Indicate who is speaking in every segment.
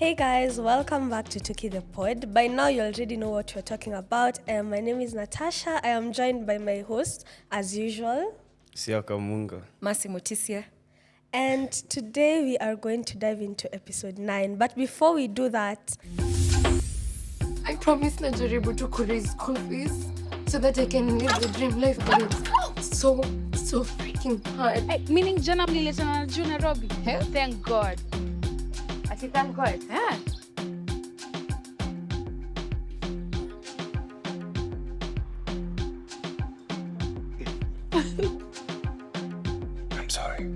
Speaker 1: Hey guys, welcome back to TUKI The Pod. By now you already know what we're talking about. My name is Natasha. I am joined by my host, as usual,
Speaker 2: Munga.
Speaker 3: Motisia.
Speaker 1: And today we are going to dive into episode 9. But before we do that,
Speaker 4: I promise najaribu to raise school fees so that I can live the dream life, but it's so freaking hard.
Speaker 5: Meaning jana mliletana na Juna Robi. Thank God.
Speaker 4: Ati thank God.
Speaker 5: Yeah.
Speaker 2: I'm sorry.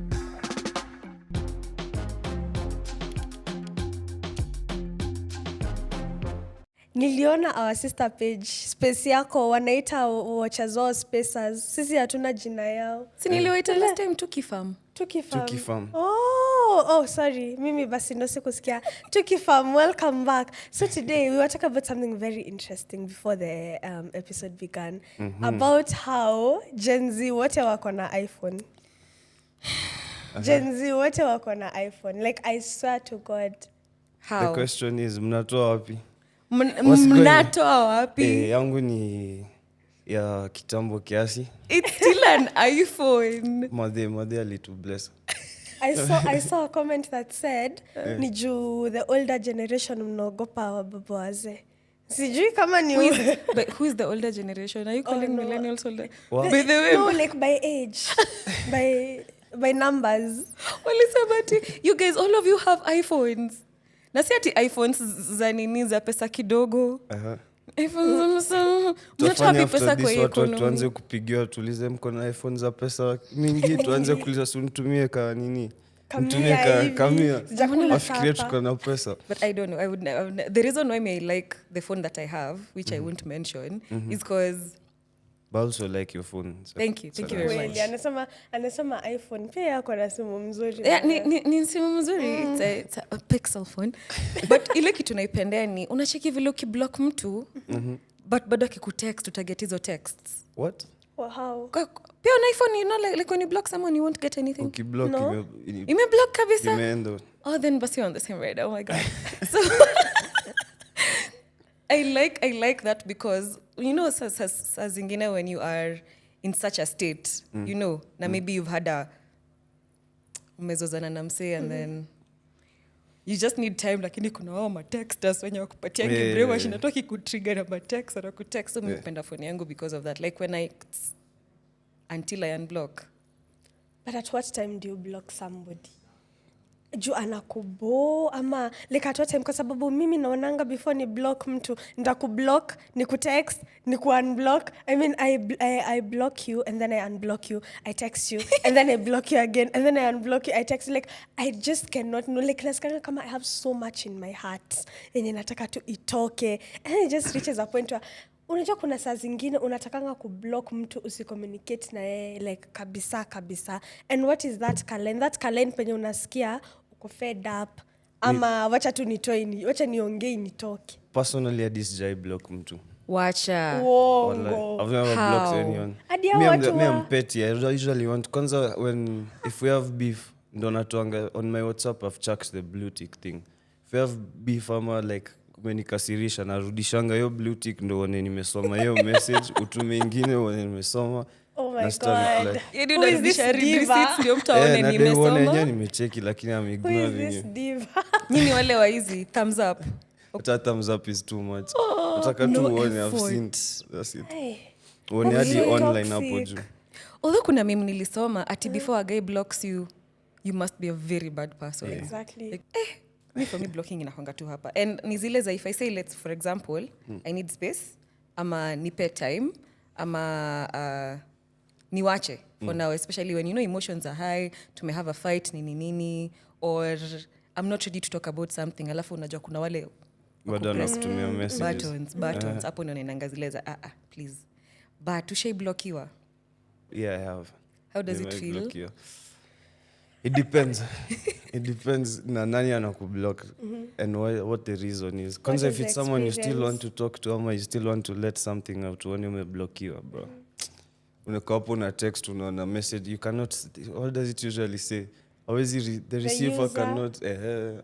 Speaker 1: niliona our sister page, space yako, wanaita watchers wao spacers. Sisi hatuna jina yao.
Speaker 3: Si niliwaita last time Tukifam.
Speaker 2: Tukifam.
Speaker 1: Oh, sorry. Mimi basi ndo sikusikia. Tukifam, welcome back. So today we were talking about something very interesting before the episode began. About how Gen Z wote wako na iPhone. Gen Z wote wako na iPhone. Like, I swear to God.
Speaker 3: How?
Speaker 2: The question is, mnatoa wapi?
Speaker 3: Mnatoa wapi?
Speaker 2: Yangu ni ya kitambo kiasi.
Speaker 3: It's still an iPhone.
Speaker 2: Mother little bless.
Speaker 1: I saw a comment that said, ni juu the older generation mnaogopa wababa wazee. Sijui kama ni
Speaker 3: But who is the older generation? Are you calling millennials older?
Speaker 2: What?
Speaker 3: By the way,
Speaker 1: no, like by age. by numbers.
Speaker 3: Walisabati, you guys, all of you have iPhones. Na si ati iPhones za nini za pesa kidogo. iPhones mnatoa pesa kwa economy.
Speaker 2: Tuanze kupigiwa tulize mko na iPhone za pesa mingi, tuanze kuuliza sunitumie ka nini? Mtumie kamia. Afikirie tuko na pesa.
Speaker 3: But I don't know. I would the reason why I like the phone that I have, which I won't mention, is because
Speaker 2: But also like your phone. So
Speaker 3: Thank you very much.
Speaker 1: Kweli, anasema iPhone pia yako na simu mzuri.
Speaker 3: Yeah, ni simu mzuri. It's a Pixel phone. But ile kitu naipendea ni unacheki vile ukiblock mtu, but bado akikutext utaget hizo texts.
Speaker 2: What?
Speaker 1: Well, how?
Speaker 3: Pia on iPhone, you know, like when you block someone, you won't get anything.
Speaker 2: Ukiblock
Speaker 1: No.
Speaker 3: Imeblock kabisa.
Speaker 2: imeenda.
Speaker 3: Oh, then basi on the same ride. Oh my God. So I like that because, you know, saa zingine when you are in such a state, you know, na maybe you've had umezozana na msee and then you just need time, lakini kuna wao matexters wenye wakupatia kibrewa shinatoki kutrigger na matext na kutext. So mipenda phone yangu because of that. Like when until I unblock.
Speaker 1: But at what time do you block somebody? Juu anakubo ama like at what time? Kwa sababu mimi naonanga before ni block mtu nitakublock, nikutext, unblock. I mean I block you and then I unblock you. I text you and then I block you again and then I unblock you. I text you. Like I just cannot know. Like nasikanga kama I have so much in my heart yenye nataka tu itoke, and it just reaches a point where unajua kuna saa zingine unatakanga kublock mtu usicommunicate na yeye like kabisa. And what is that kalen? That kalen penye unasikia uko fed up ama wacha tu nitoe, wacha niongee nitoke.
Speaker 2: Personally, I disjai block mtu.
Speaker 3: Wacha.
Speaker 1: Whoa.
Speaker 2: I've never blocked anyone. I'm petty. I usually want kwanza if we have beef ndo natuanga on my WhatsApp. I've chucked the blue tick thing. If we have beef ama like umenikasirisha narudishanga hiyo blue tick ndo one nimesoma hiyo message, utume ingine one nimesoma.
Speaker 1: Oh my
Speaker 2: God.
Speaker 3: Who is this diva? Ndio mtaone nimesoma.
Speaker 2: Yenyewe nimecheki lakini I'm ignoring you.
Speaker 3: Nyinyi wale wa hizi thumbs up.
Speaker 2: Hata thumbs up is too much. Nataka tu uone I've seen. That's it. Uone hadi online hapo juu.
Speaker 3: Although kuna meme nilisoma ati before a guy blocks you, you must be a very bad person.
Speaker 1: Yeah. Exactly.
Speaker 3: Like, for me blocking inakwanga tu hapa. And ni zile za if I say let's for example, I need space ama nipe time ama niwache for now, especially when you know emotions are high, tume have a fight nini or I'm not ready to talk about something, alafu unajua kuna wale
Speaker 2: bado nakutumia messages
Speaker 3: buttons hapo ndio ninaanga zile za please but ushai blockiwa.
Speaker 2: Yeah, I have.
Speaker 3: How does it feel?
Speaker 2: It depends. It depends na nani anakublock and what the reason is. Because if it's someone you still want to talk to ama you still want to let something out, when you umeblokiwa bro. Unakaa hapo na text unaona message, you cannot, what does it usually say? the receiver cannot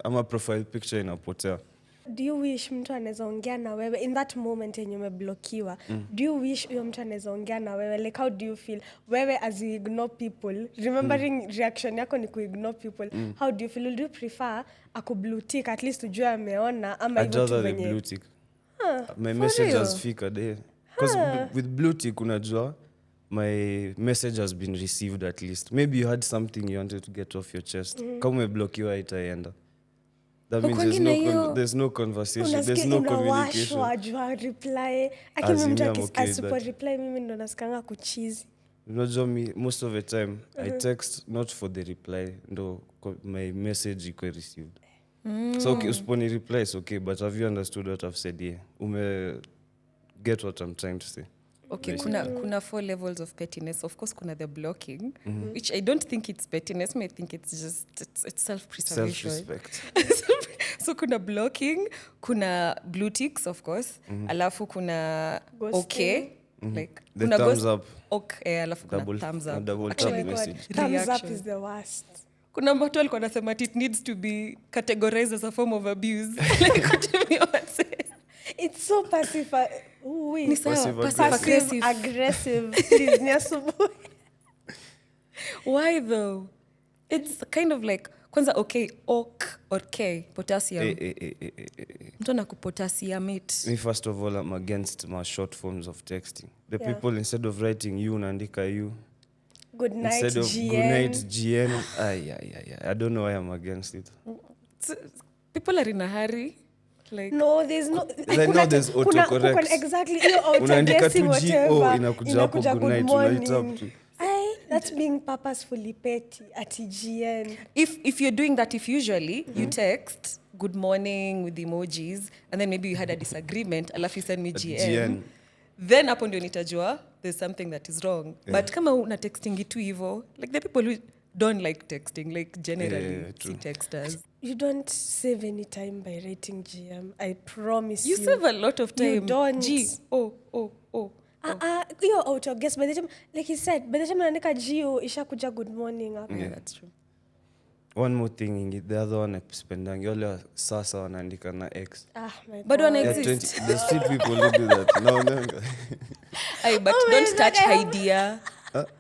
Speaker 2: ama profile picture inapotea.
Speaker 1: Do you wish mtu anaweza ongea na wewe in that moment yenye umeblokiwa? Do you wish huyo mtu anaweza ongea na wewe? Like how do you feel? Wewe as you ignore people, remembering reaction yako ni kuignore people. How do you feel? Would you prefer blue tick at least ujue ameona ama hivyo tu wenye?
Speaker 2: Blue tick. My message has fika there. Because with blue tick unajua my message has been received at least. Maybe you had something you wanted to get off your chest. Kama umeblokiwa itaenda. That means there's no conversation, there's no communication.
Speaker 1: Unawashwa reply. Akimi mtu asipo reply mimi ndo nasikanga kuchizi.
Speaker 2: Unajua most of the time I text not for the reply, ndo my message iko received. So okay, usiponi reply is okay, but have you understood what I've said here? Get what I'm trying to say.
Speaker 3: Okay, kuna 4 levels of pettiness. Of course, kuna the blocking, which I don't think it's pettiness. I think it's just it's self-preservation.
Speaker 2: Self-respect.
Speaker 3: So kuna blocking, kuna blue ticks, of course. Alafu kuna okay, like
Speaker 2: the
Speaker 3: kuna
Speaker 2: thumbs up.
Speaker 3: Okay, alafu kuna thumbs up.
Speaker 2: Double tap message.
Speaker 1: Thumbs up is the worst.
Speaker 3: Kuna watu walikuwa wanasema it needs to be categorized as a form of abuse. Like what do you want to say?
Speaker 1: It's so passive aggressive. Please, nyasubu.
Speaker 3: Why though? It's kind of like kwanza okay, ok or k, potassium. Mtu anakupotassium it.
Speaker 2: Me first of all, I'm against my short forms of texting. The people instead of writing you unaandika you.
Speaker 1: Good night,
Speaker 2: instead of
Speaker 1: GN.
Speaker 2: good night GN. I don't know why I'm against it.
Speaker 3: People are in a hurry. Like
Speaker 1: no, there's no.
Speaker 2: There's autocorrect.
Speaker 1: Exactly. Unaandika tu
Speaker 2: GO inakuja hapo good night unaita tu.
Speaker 1: That's being purposefully petty at GN.
Speaker 3: If you're doing that, if usually you text good morning with emojis and then maybe you had a disagreement, alafu you send me GN. Then hapo ndio nitajua there's something that is wrong. But kama una texting tu hivyo, like the people who don't like texting, like generally see texters.
Speaker 1: You don't save any time by writing GM. I promise you.
Speaker 3: You save a lot of time.
Speaker 1: You don't.
Speaker 3: G. Oh.
Speaker 1: You're out of guess. By the time, like he said, by the time unaandika G, ishakuja good morning.
Speaker 3: Yeah, that's true.
Speaker 2: One more thing, the other one spending yole sasa wanaandika na X.
Speaker 1: My God.
Speaker 3: But when exist.
Speaker 2: There's still people who do that. No.
Speaker 3: But don't touch Hidea.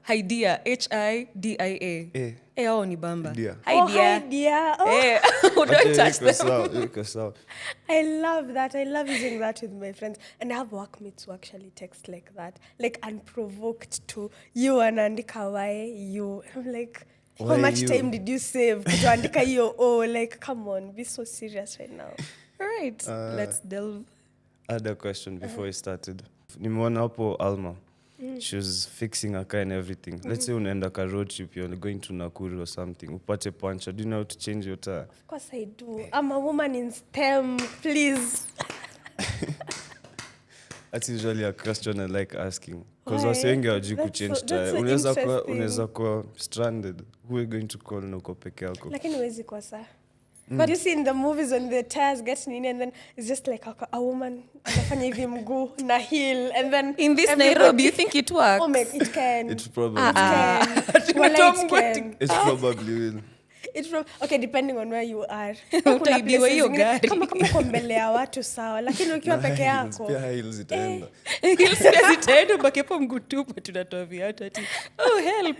Speaker 3: Hidea, HIDIA. Hao ni bamba.
Speaker 1: Hidea.
Speaker 3: Don't touch them.
Speaker 1: I love that. I love using that with my friends. And I have workmates who actually text like that. Like unprovoked to you anaandika why you. I'm like, how much time did you save to andika yo? Oh, like come on, be so serious right now.
Speaker 3: All right, let's delve.
Speaker 2: I had a question before we started. Nimeona hapo Alma. She was fixing her car and everything. Let's say unaenda ka road trip, you're going to Nakuru or something. Upate puncture. Do you know how to change your tire?
Speaker 1: Of course I do. I'm a woman in STEM, please.
Speaker 2: That's usually a question I like asking. Because wase wengi hawajui kuchange tire. Unaweza kuwa stranded. Who are you going to call na uko peke yako?
Speaker 1: Lakini huwezi kwa saa. But you see in the movies when the tires get in and then it's just like a woman anafanya hivi mguu na heel and then
Speaker 3: in this Nairobi you think it works?
Speaker 1: Oh my, it can.
Speaker 2: It probably
Speaker 1: can.
Speaker 2: It probably will.
Speaker 1: Okay, depending on where you are.
Speaker 3: Utaibiwa hiyo gari.
Speaker 1: Kama uko mbele ya watu sawa, lakini ukiwa peke yako.
Speaker 2: Pia heels itaenda.
Speaker 3: Heels zitaenda baki hapo mguu tupu tunatoa viatu ati. Oh help.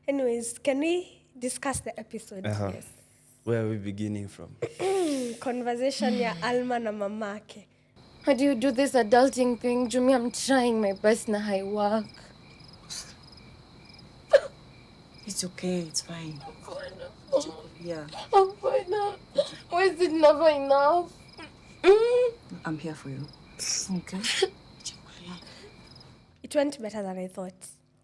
Speaker 1: Anyways, can we discuss the episode? Yes.
Speaker 2: Where are we beginning from?
Speaker 1: Conversation ya Alma na mamake.
Speaker 4: How do you do this adulting thing? Jumi, I'm trying my best na I work.
Speaker 6: It's okay, it's fine. Yeah.
Speaker 4: I'm fine now. Why is it never enough?
Speaker 6: I'm here for you. Okay?
Speaker 1: It went better than I thought.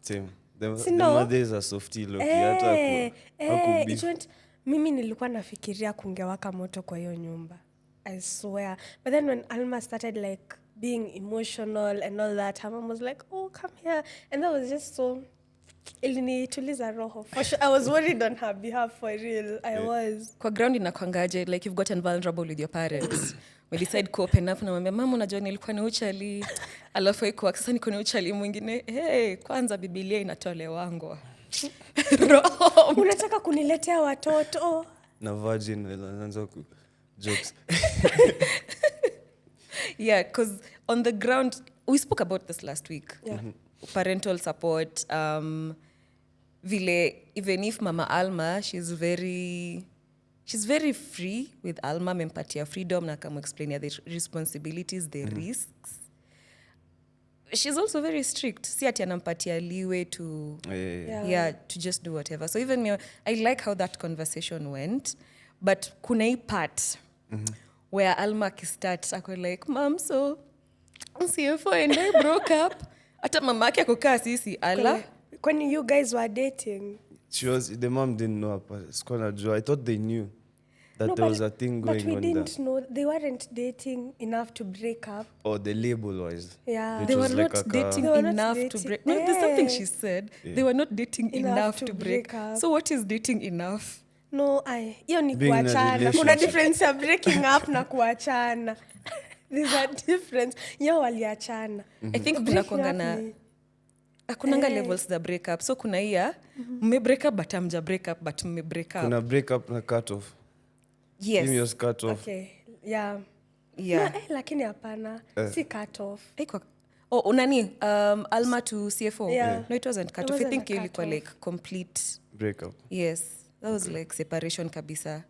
Speaker 2: Same. The mothers are softy look. It
Speaker 1: went. Mimi nilikuwa nafikiria kungewaka moto kwa hiyo nyumba. I swear. But then when Alma started like being emotional and all that, her mom was like, "Oh, come here," and that was just so. Ilinituliza roho. For sure, I was worried on her behalf for real. I was.
Speaker 3: Kwa ground inakwangaje, like you've gotten vulnerable with your parents. We decide to open up na mwambia mama unajua nilikuwa na uchali. Alafu iko sasa niko na uchali mwingine. Hey, kwanza Biblia inatolewa wangu.
Speaker 1: Unataka kuniletea watoto.
Speaker 2: Na virgin anaanza ku jokes.
Speaker 3: Yeah, because on the ground, we spoke about this last week.
Speaker 1: Yeah.
Speaker 3: Parental support. Vile, even if Mama Alma, she's very free with Alma, mempatia freedom, na kama explain the responsibilities, the risks. She's also very strict. Si ati anampatia leeway to to just do whatever. So even me, I like how that conversation went, but kuna hii part where Alma start ako like, Mom, so CFO and I broke up. Hata mama yake kukaa sisi ala.
Speaker 1: When you guys were dating,
Speaker 2: The mom didn't know. I thought they knew that there was a thing going on there.
Speaker 1: But we didn't know. They weren't dating enough to break up.
Speaker 2: Or the label was.
Speaker 1: Yeah.
Speaker 3: They were
Speaker 2: like
Speaker 3: not dating enough to break. No, there's something she said. Yeah. They were not dating enough to break up. So what is dating enough?
Speaker 1: No, hiyo ni kuachana. Kuna difference ya breaking up na kuachana. There's a difference. Yao waliachana.
Speaker 3: I think kuna kuangana hakunanga levels za break up. So kuna hiya mme break up but hamja break up but mme break up.
Speaker 2: Kuna break up na cut off.
Speaker 3: Yes.
Speaker 2: Him was cut off.
Speaker 1: Okay. Yeah.
Speaker 3: Yeah.
Speaker 1: Na, lakini hapana. Si cut off.
Speaker 3: Unani Alma to CFO.
Speaker 1: Yeah.
Speaker 3: No, it wasn't cut off. I think ilikuwa like complete
Speaker 2: break up.
Speaker 3: Yes. That was like separation kabisa.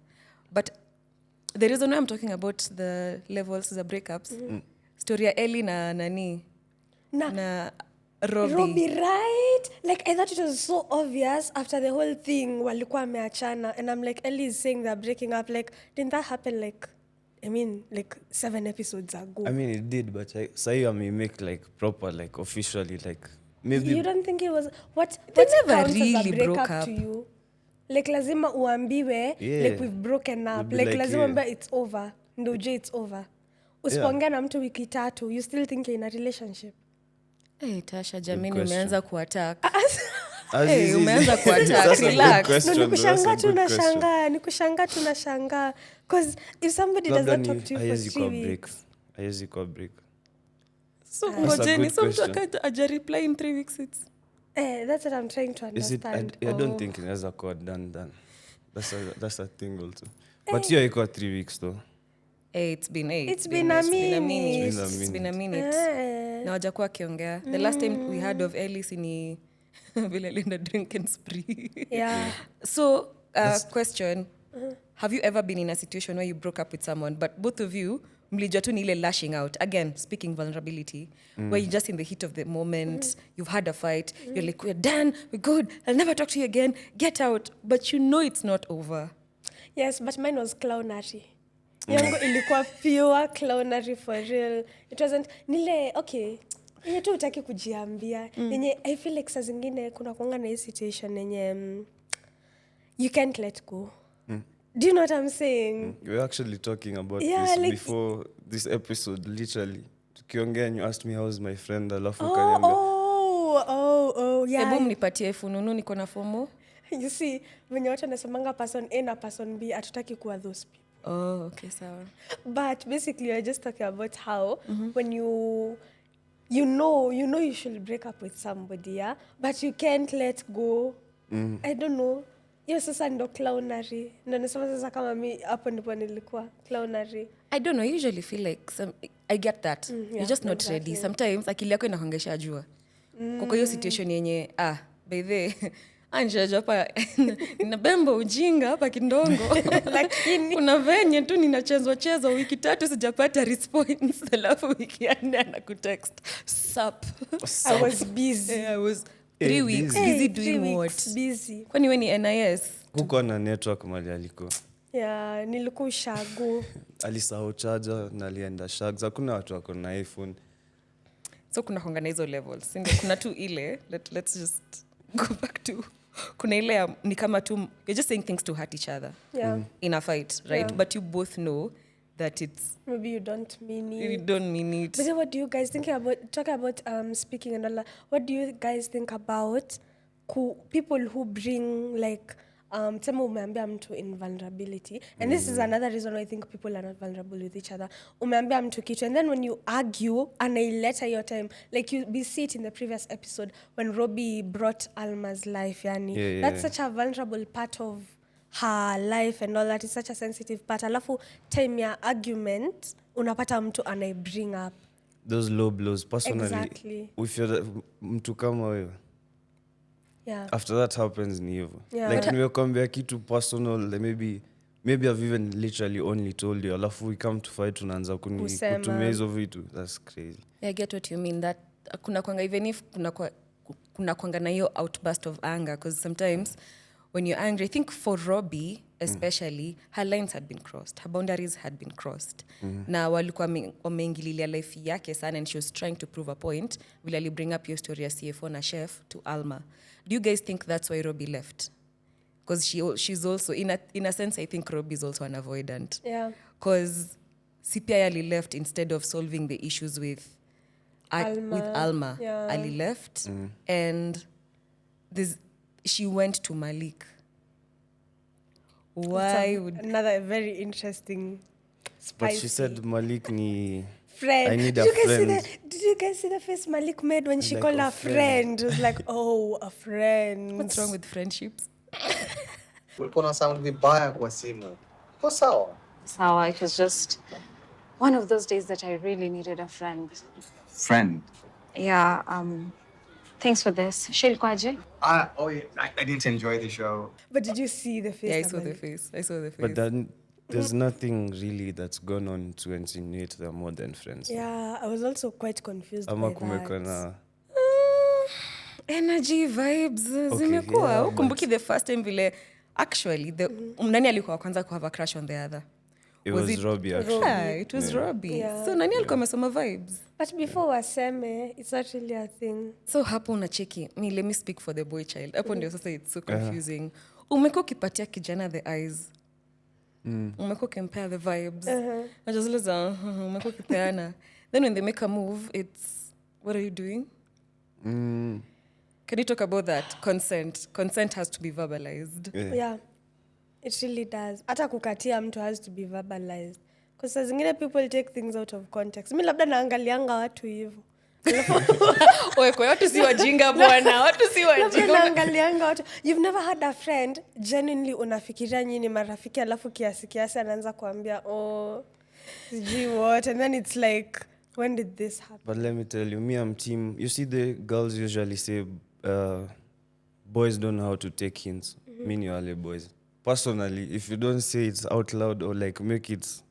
Speaker 3: But the reason why I'm talking about the levels the breakups. Story ya Ellie na nani? Na Robi,
Speaker 1: right? Like, I thought it was so obvious after the whole thing walikuwa wameachana, and I'm like, Ellie is saying they're breaking up. Like, didn't that happen like 7 episodes ago?
Speaker 2: I mean, it did, but say I may make like proper, like officially, like maybe.
Speaker 1: You don't think it was what
Speaker 3: never
Speaker 1: counts
Speaker 3: really
Speaker 1: as a breakup
Speaker 3: broke up
Speaker 1: to you? Like, lazima uambiwe, like we've broken up. Like lazima uambiwe it's over. Ndio ujue it's over. Usipoongea na mtu wiki 3, you still think you're in a relationship.
Speaker 3: Hey, Tasha, jamani umeanza kuattack.
Speaker 1: Umeanza kuattack. Relax. Nikushangaa tunashangaa. Because if somebody does not talk to you for 3 weeks.
Speaker 2: Haiwezi kwa break.
Speaker 3: So ngojeni, so mtu aja reply in 3 weeks.
Speaker 1: That's what I'm trying to understand.
Speaker 2: I don't think inaweza kuwa done. That's a thing also. But hiyo iko 3 weeks though.
Speaker 3: It's been a minute. Na wajakuwa akiongea. The last time we heard of Ellie ni vile linda drink and spree.
Speaker 1: Yeah.
Speaker 3: So, question. Have you ever been in a situation where you broke up with someone, but both of you mlijua tu ni ile lashing out? Again, speaking vulnerability, where you're just in the heat of the moment, you've had a fight, you're like, we're done, we're good, I'll never talk to you again, get out. But you know it's not over.
Speaker 1: Yes, but mine was clownery. Yangu ilikuwa pure clownery for real. It wasn't nile okay. Yenye tu utaki kujiambia. Yenye I feel like saa zingine kuna kuanga na hii situation yenye you can't let go. Do you know what I'm saying?
Speaker 2: We're actually talking about this like, before this episode, literally. Tukiongea and you asked me how's my friend, alafu kaniambia.
Speaker 1: Yeah.
Speaker 3: Hebu mnipatie fununu niko na FOMO.
Speaker 1: You see, when watu wanasemanga person A na person B, hatutaki kuwa those people.
Speaker 3: Oh, okay, sawa.
Speaker 1: But basically, we're just talking about how when you know you should break up with somebody, yeah, but you can't let go. I don't know. Hiyo sasa ndo clownery. Ndio nasema sasa kama mimi hapo ndipo nilikuwa clownery.
Speaker 3: I don't know, I usually feel like I get that. You're just not ready. Sometimes akili yako inakuangesha jua. Kwa hiyo situation yenye by the Anja hapa ninabemba ujinga hapa kindongo. Lakini kuna venye tu ninachezwa wiki 3 sijapata response, alafu wiki ya 4 anakutext. Sup.
Speaker 1: I was busy.
Speaker 3: I was 3 weeks busy doing what?
Speaker 1: Busy.
Speaker 3: Kwani wewe ni NIS?
Speaker 2: Huko na network mali aliko.
Speaker 1: Yeah, nilikuwa shago.
Speaker 2: Alisahau charger na alienda shags. Hakuna watu wako na iPhone.
Speaker 3: So kuna hongana hizo levels. Ndio kuna tu ile let's just go back to kuna ile ni kama tu you're just saying things to hurt each other in a fight, right?
Speaker 1: Yeah.
Speaker 3: But you both know that it's
Speaker 1: maybe you don't mean it.
Speaker 3: You don't mean it.
Speaker 1: But then what do you guys think about talking about speaking and all that? What do you guys think about people who bring like Temo umeambia mtu in vulnerability. And this is another reason why I think people are not vulnerable with each other. Umeambia mtu kitu, and then when you argue, anaileta your time. Like we see it in the previous episode when Robi brought Alma's life. Yani, that's such a vulnerable part of her life and all that. Is such a sensitive part. Alafu time ya argument, unapata mtu bring up
Speaker 2: those low blows. Personally,
Speaker 1: exactly.
Speaker 2: If you're mtu kama wewe, after that happens ni hivyo. Like nimekwambia kitu personal, maybe I've even literally only told you, alafu we come to fight, unaanza kutumia hizo vitu. That's crazy.
Speaker 3: I get what you mean, that kuna kwanga, even if kuna kwanga na hiyo outburst of anger, because sometimes when you're angry, I think for Robi especially, her lines had been crossed, her boundaries had been crossed. Na walikuwa wameingililia life yake sana, and she was trying to prove a point. Will ali bring up your story as CFO na chef to Alma. Do you guys think that's why Robi left? Because she's also, in a sense, I think Robi is also an avoidant.
Speaker 1: Yeah.
Speaker 3: Because CPI Ali left instead of solving the issues with Alma.
Speaker 1: Yeah.
Speaker 3: Ali left, and she went to Malik. Why would...
Speaker 1: Another very interesting spicy.
Speaker 2: But she said Malik ni...
Speaker 1: Friend.
Speaker 2: I need a friend.
Speaker 1: Did you guys see the face Malik made when she called her friend? It was like, oh, a friend.
Speaker 3: What's wrong with friendships?
Speaker 7: Ulikuwa na sound vibaya kwa simu. Kwa sawa?
Speaker 6: Sawa, it was just one of those days that I really needed a friend.
Speaker 7: Friend?
Speaker 6: Yeah, thanks for this. Shilkwaje?
Speaker 7: I didn't enjoy the show.
Speaker 1: But did you see the face?
Speaker 3: Yeah, I saw the face.
Speaker 2: But then there's nothing really that's gone on to insinuate they're more than friends.
Speaker 1: Yeah, I was also quite confused
Speaker 2: Ama
Speaker 1: by
Speaker 2: kumekuwa
Speaker 1: that.
Speaker 2: na
Speaker 3: Energy vibes zimekuwa. Ukumbuki the first time vile actually nani alikuwa wa kwanza ku have a crush on the other?
Speaker 2: It was Robi actually.
Speaker 3: Yeah, it was Robi.
Speaker 1: Yeah.
Speaker 3: So nani alikuwa amesoma vibes?
Speaker 1: But before waseme, it's not really a thing.
Speaker 3: So hapo unacheki. Let me speak for the boy child. Hapo ndio sasa it's so confusing. Umekuwa ukipatia kijana the eyes. Umekuwa ukimpea the vibes. Najazileza umekuwa ukipeana. Then when they make a move, it's what are you doing? Can you talk about that? Consent has to be verbalized.
Speaker 1: Yeah, it really does. Hata kukatia mtu has to be verbalized. Because saa zingine people take things out of context. Mi labda naangalianga watu hivyo.
Speaker 3: Kwa watu si wajinga bwana. Watu si wajinga.
Speaker 1: Naangalianga watu. You've never had a friend genuinely unafikiria nyinyi marafiki alafu kiasi anaanza kuambia sijui what, and then it's like, when did this happen?
Speaker 2: But let me tell you, me, I'm team. You see, the girls usually say boys don't know how to take hints. Me, you are boys. Personally, if you don't say it out loud or like make it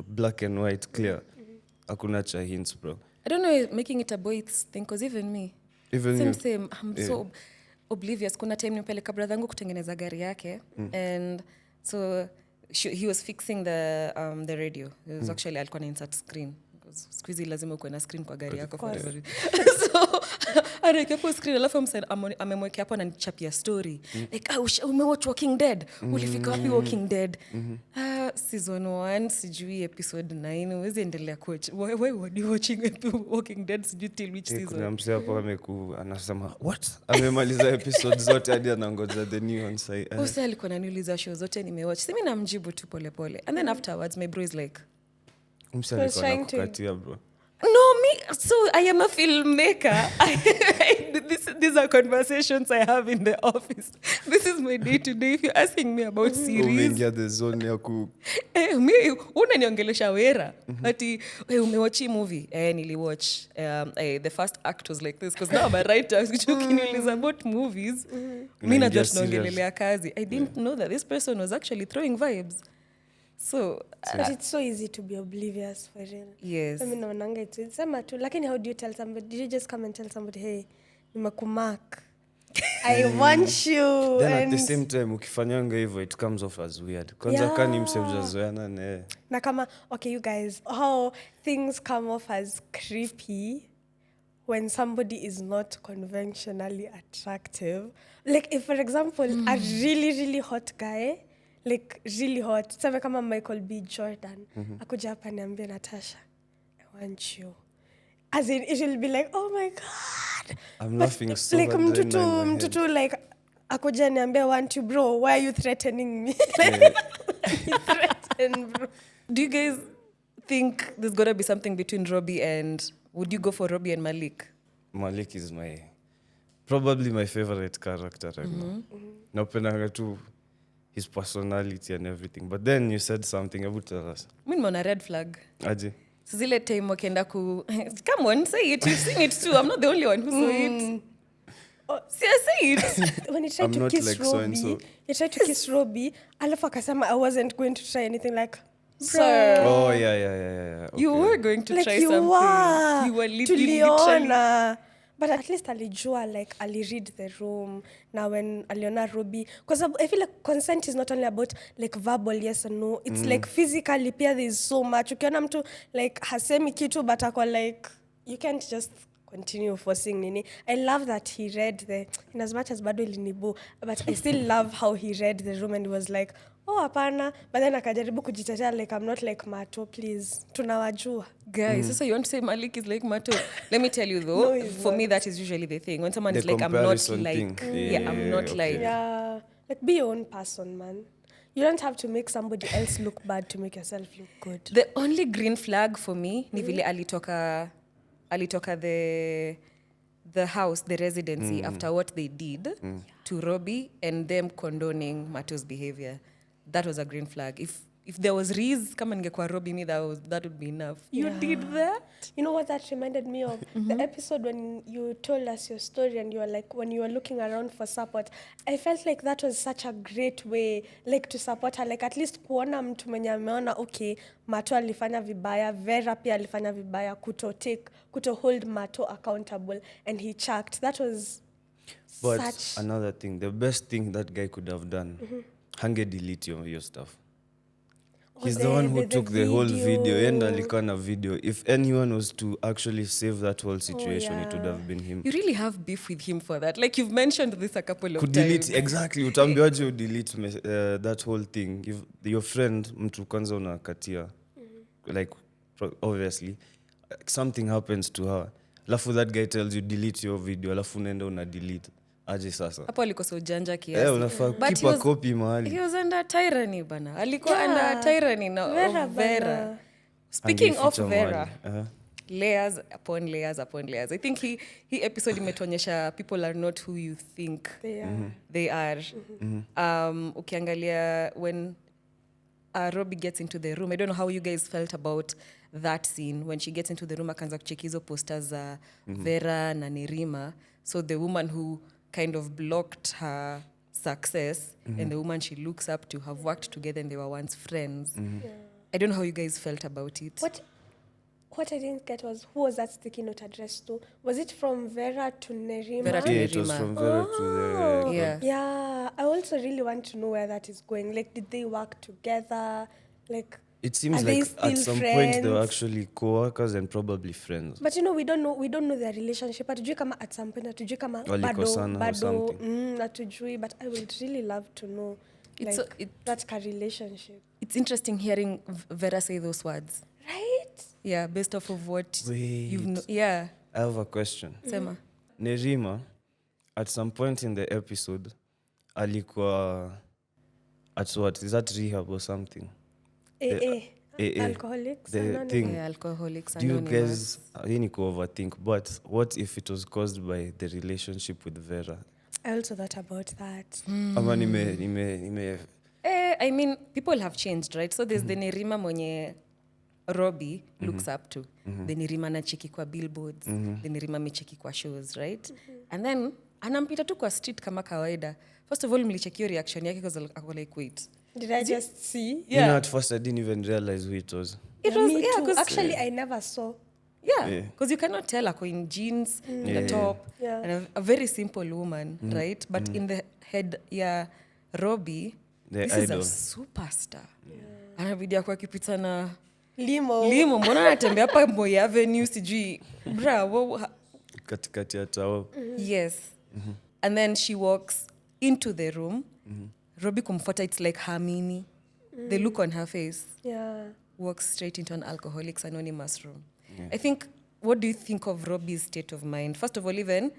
Speaker 2: black and white clear, hakuna cha hints, bro.
Speaker 3: I don't know, making it a boys thing, because even me, same, I'm so oblivious. Kuna time nipeleka brother yangu kutengeneza gari yake, and so he was fixing the radio. It was actually alikuwa na insert screen. Siku hizi lazima uwe na screen kwa gari yako. So anaikepo screen alafu amemwekea hapo ananichapia story. Like, umewatch Walking Dead? Ulifika wapi Walking Dead? Season 1, sijui episode 9. Huwezi endelea coach. Why were you watching Walking Dead sijui till which season?
Speaker 2: Kuna msee hapo anasema, what? Amemaliza episode zote hadi anangoja the new one.
Speaker 3: Usa alikuwa ananiuliza show zote nimewatch. Simi namjibu tu pole pole. And then afterwards my bro is like,
Speaker 2: bro.
Speaker 3: No, me. So I am a filmmaker. These are conversations I have in the office. This is my day to day. If you're asking me about series,
Speaker 2: umeingia the zone ya ku.
Speaker 3: Me unaniongelesha wera. Ati umewatch movie? Niliwatch. The first act was like this because now I'm a writer. Ukiniuliza about movies, mimi najua tunaongelelea kazi. I didn't know that this person was actually throwing vibes. So,
Speaker 1: but it's so easy to be oblivious for real.
Speaker 3: Yes.
Speaker 1: I mean, naonanga it's sema tu. Lakini how do you tell somebody? Did you just come and tell somebody, hey, nimekumark, I want you?
Speaker 2: Then at the same time, ukifanyanga hivyo, it comes off as weird. Kwanza kani msejazoeana ne.
Speaker 1: Na kama, okay, you guys, how things come off as creepy when somebody is not conventionally attractive. Like, if, for example, a really, really hot guy, like really hot, sema kama Michael B. Jordan, akuja hapa niambia, Natasha, I want you. As in, it will be like, oh my God.
Speaker 2: I'm laughing so
Speaker 1: like,
Speaker 2: hard.
Speaker 1: mtutu, like, akuja niambia want you bro, why are you threatening me? You threaten bro.
Speaker 3: Do you guys think there's gonna be something between Robi and would you go for Robi and Malik?
Speaker 2: Malik is probably my favorite character right now. Napendanga tu his personality and everything. But then you said something about tell us.
Speaker 3: Mimi nimeona red flag.
Speaker 2: Aje.
Speaker 3: So zile time wakienda come on, say it. You've seen it too. I'm not the only one who saw it. See, I say it.
Speaker 1: When he tried
Speaker 2: I'm
Speaker 1: to
Speaker 2: not
Speaker 1: kiss
Speaker 2: like
Speaker 1: Robi,
Speaker 2: so-and-so.
Speaker 1: he tried to kiss Robi, alafu akasema I wasn't going to try anything like
Speaker 3: Sir.
Speaker 2: Oh, yeah. Okay.
Speaker 3: You were going to
Speaker 1: like
Speaker 3: try
Speaker 1: you
Speaker 3: something.
Speaker 1: were.
Speaker 3: You were literally.
Speaker 1: Tuliona. But at least alijua, like, aliread the room. Now when aliona Robi, because I feel like consent is not only about like verbal yes or no. It's like physically, pia there's so much. Ukiona mtu like hasemi kitu but ako like, you can't just continue forcing nini. I love that he read in as much as bado ilinibu, but I still love how he read the room and he was like, oh hapana, but then akajaribu kujitetea like I'm not like Mato, please, tunawajua.
Speaker 3: Guys, so you want to say Malik is like Mato? Let me tell you though,
Speaker 1: No,
Speaker 3: for me that is usually the thing. When someone
Speaker 2: The
Speaker 3: is like, I'm not
Speaker 2: comparison
Speaker 3: like,
Speaker 2: thing.
Speaker 3: I'm not
Speaker 2: okay.
Speaker 3: like.
Speaker 1: Yeah, like be your own person, man. You don't have to make somebody else look bad to make yourself look good.
Speaker 3: The only green flag for me ni vile alitoka the house, the residency after what they did to Robi and them condoning Mato's behavior. That was a green flag. If there was Riz, kama ningekuwa Robi me, that would be enough. You did that?
Speaker 1: You know what that reminded me of? The episode when you told us your story and you were like, when you were looking around for support, I felt like that was such a great way, like to support her, like at least kuona mtu mwenye ameona, okay, Mato alifanya vibaya, Vera pia alifanya vibaya, kuto hold Mato accountable, and he chucked. That was
Speaker 2: But
Speaker 1: such...
Speaker 2: another thing, the best thing that guy could have done, hange delete your stuff. He's the one who took the whole video. Yenda alikuwa na video. If anyone was to actually save that whole situation, it would have been him.
Speaker 3: You really have beef with him for that. Like you've mentioned this a couple of
Speaker 2: Could
Speaker 3: times.
Speaker 2: delete, exactly. Utambiwaje you delete that whole thing. If your friend, mtu kwanza unakatia, like, obviously, something happens to her. Alafu that guy tells you delete your video. Alafu unaenda una delete. Aje sasa.
Speaker 3: Hapo alikosa ujanja kiasi.
Speaker 2: Unafaa
Speaker 3: But
Speaker 2: keep a copy mahali.
Speaker 3: He was under tyranny bana. Alikuwa under tyranny na of Vera. Speaking of
Speaker 2: Angeficha
Speaker 3: Vera,
Speaker 2: mahali.
Speaker 3: layers upon layers upon layers. I think he episode imetuonyesha people are not who you think they are. Ukiangalia when Robi gets into the room, I don't know how you guys felt about that scene when she gets into the room, akaanza kucheck hizo posters za Vera na Nerima. So the woman who kind of blocked her success and the woman she looks up to have worked together and they were once friends. I don't know how you guys felt about it.
Speaker 1: What I didn't get was, who was that sticky note addressed to? Was it from Vera to Nerima?
Speaker 3: Vera to
Speaker 2: Yeah, it was
Speaker 3: Nerima.
Speaker 2: from Vera to the...
Speaker 3: Yeah.
Speaker 1: Yeah, I also really want to know where that is going. Like, did they work together? Like,
Speaker 2: It seems
Speaker 1: are they
Speaker 2: like at
Speaker 1: still
Speaker 2: some point they were
Speaker 1: friends?
Speaker 2: actually co-workers and probably friends.
Speaker 1: But you know, we don't know their relationship. Hatujui kama at some point, hatujui kama
Speaker 2: Walikosana or something.
Speaker 1: hatujui, but I would really love to know
Speaker 3: It's
Speaker 1: like that relationship.
Speaker 3: It's interesting hearing Vera say those words.
Speaker 1: Right?
Speaker 3: Yeah, based off of what you've
Speaker 2: Wait.
Speaker 3: yeah.
Speaker 2: I have a question.
Speaker 3: Sema.
Speaker 2: Nerima, at some point in the episode, alikuwa at what? Is that rehab or something? AA.
Speaker 1: Alcoholics
Speaker 2: The
Speaker 1: Anonymous.
Speaker 2: thing.
Speaker 3: Yeah, Alcoholics
Speaker 2: Do you
Speaker 3: Anonymous.
Speaker 2: guys, hii ni overthink, but what if it was caused by the relationship with Vera?
Speaker 1: I also thought about that.
Speaker 2: Ama nime
Speaker 3: I mean, people have changed, right? So there's the Nerima mwenye Robi looks up to. The Nerima anacheki kwa billboards. The Nerima amecheki kwa shows, right? And then anampita tu kwa street kama kawaida. First of all, mlicheki hiyo reaction yake because ako like, wait.
Speaker 1: Did I just see?
Speaker 2: You know, at first I didn't even realize who it was.
Speaker 3: It was,
Speaker 1: Me
Speaker 3: yeah,
Speaker 1: too.
Speaker 3: 'cause-
Speaker 1: Actually, I never saw.
Speaker 3: Yeah, because you cannot tell ako in jeans, the top,
Speaker 1: Yeah.
Speaker 3: and a very simple woman, right? But in the head, yeah, Robi,
Speaker 2: The
Speaker 3: this
Speaker 2: idol.
Speaker 3: is a superstar. Anabidi ako akipita na
Speaker 1: Limo.
Speaker 3: mbona anatembea hapa Moi Avenue sijui. Bra,
Speaker 2: Katikati ya tao.
Speaker 3: yes. And then she walks into the room. Robi kumfuata, it's like her mini. The look on her face.
Speaker 1: Yeah.
Speaker 3: Walks straight into an Alcoholics Anonymous room. I think, what do you think of Robi's state of mind? First of all, even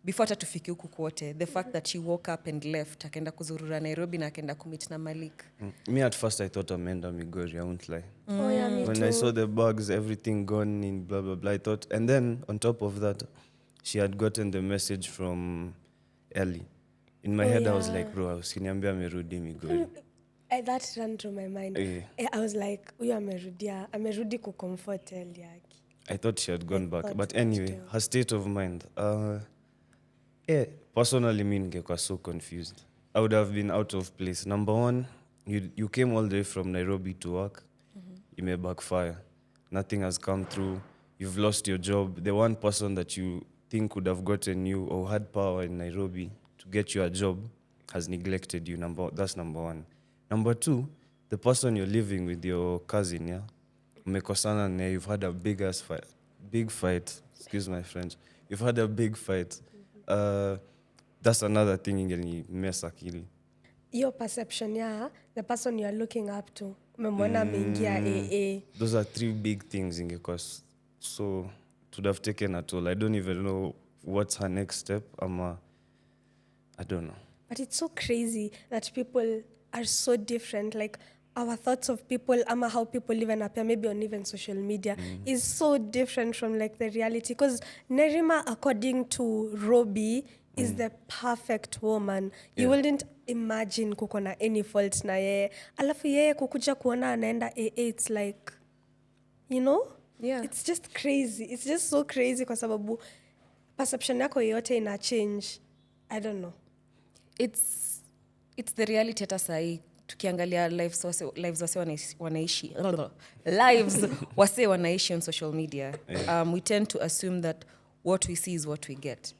Speaker 3: before hata tufike huku kwote, the fact that she woke up and left, akaenda kuzurura Nairobi na akaenda kumit na Malik.
Speaker 2: Me at first I thought ameenda Migori, I won't lie.
Speaker 1: Oh yeah, me
Speaker 2: When
Speaker 1: too.
Speaker 2: I saw the bags, everything gone in blah blah blah, I thought, and then on top of that, she had gotten the message from Ellie. In my head I was like, bro, usiniambia amerudi Migori.
Speaker 1: That ran through my mind. I was like, huyu amerudi kucomfort Ellie yake.
Speaker 2: I thought she had gone back. But anyway, her state of mind. Personally, me ningekuwa so confused. I would have been out of place. Number one, you came all the way from Nairobi to work. You may backfire. Nothing has come through. You've lost your job. The one person that you think would have gotten you or had power in Nairobi to get you a job has neglected you. That's number one. Number two, the person you're living with, your cousin, yeah? Umekosana na you've had a big fight. Excuse my French. You've had a big fight. That's another thing ingeni mess akili.
Speaker 1: Your perception, the person you are looking up to. Umemwona ameingia AA.
Speaker 2: Those are three big things ingekos. So it would have taken a toll. I don't even know what's her next step. I don't know.
Speaker 1: But it's so crazy that people are so different. Like our thoughts of people, how people live and appear, maybe on even social media, is so different from like the reality. Because Nerima, according to Robi, is the perfect woman. You wouldn't imagine kuko na any fault na yeye. Alafu yeye kukuja kuona anaenda AA, it's like, you know?
Speaker 3: Yeah.
Speaker 1: It's just crazy. It's just so crazy kwa sababu perception yako yote ina change. I don't know.
Speaker 3: It's the reality hata sahi. Tukiangalia lives wase wanaishi on social media, we tend to assume that what we see is what we get.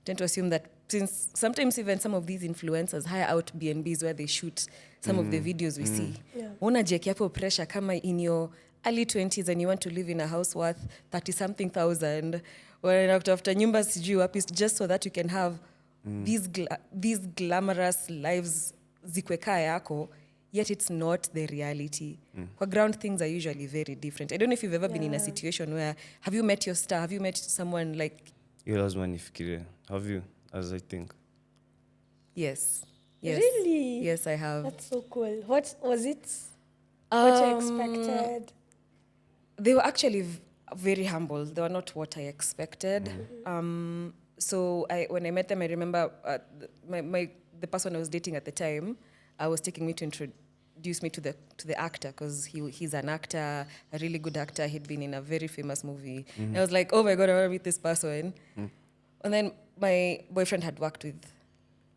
Speaker 3: We tend to assume that since sometimes even some of these influencers hire out B&Bs where they shoot some of the videos we see. Unajeki hapo pressure kama in your early 20s and you want to live in a house worth 30-something thousand, or after nyumba sijui wapi, just so that you can have these glamorous lives zikweka yako, yet it's not the reality. Kwa ground, things are usually very different. I don't know if you've ever been in a situation where, have you met your star? Have you met someone like...
Speaker 2: You lazima nifikirie. Have you? As I think.
Speaker 3: Yes.
Speaker 1: Really?
Speaker 3: Yes, I have.
Speaker 1: That's so cool. What was it? What you expected?
Speaker 3: They were actually very humble. They were not what I expected. So when I met them, I remember the person I was dating at the time was taking me to introduce me to the actor, because he's an actor, a really good actor. He'd been in a very famous movie. And I was like, oh my God, I want to meet this person. And then my boyfriend had worked with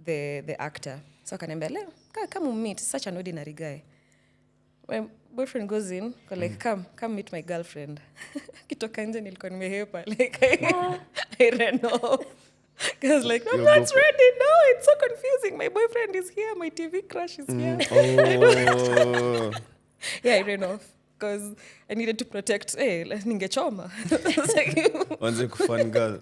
Speaker 3: the actor. So akaniambia, come meet, such an ordinary guy. My boyfriend goes in, like, come meet my girlfriend. Kitoka nje nilikuwa nimehepa. Like, I ran off. I was like, I'm not ready. No, it's so confusing. My boyfriend is here. My TV crush is here.
Speaker 2: Oh.
Speaker 3: Yeah, I ran off because I needed to protect. Hey, ningechoma.
Speaker 2: Wanze kufan girl.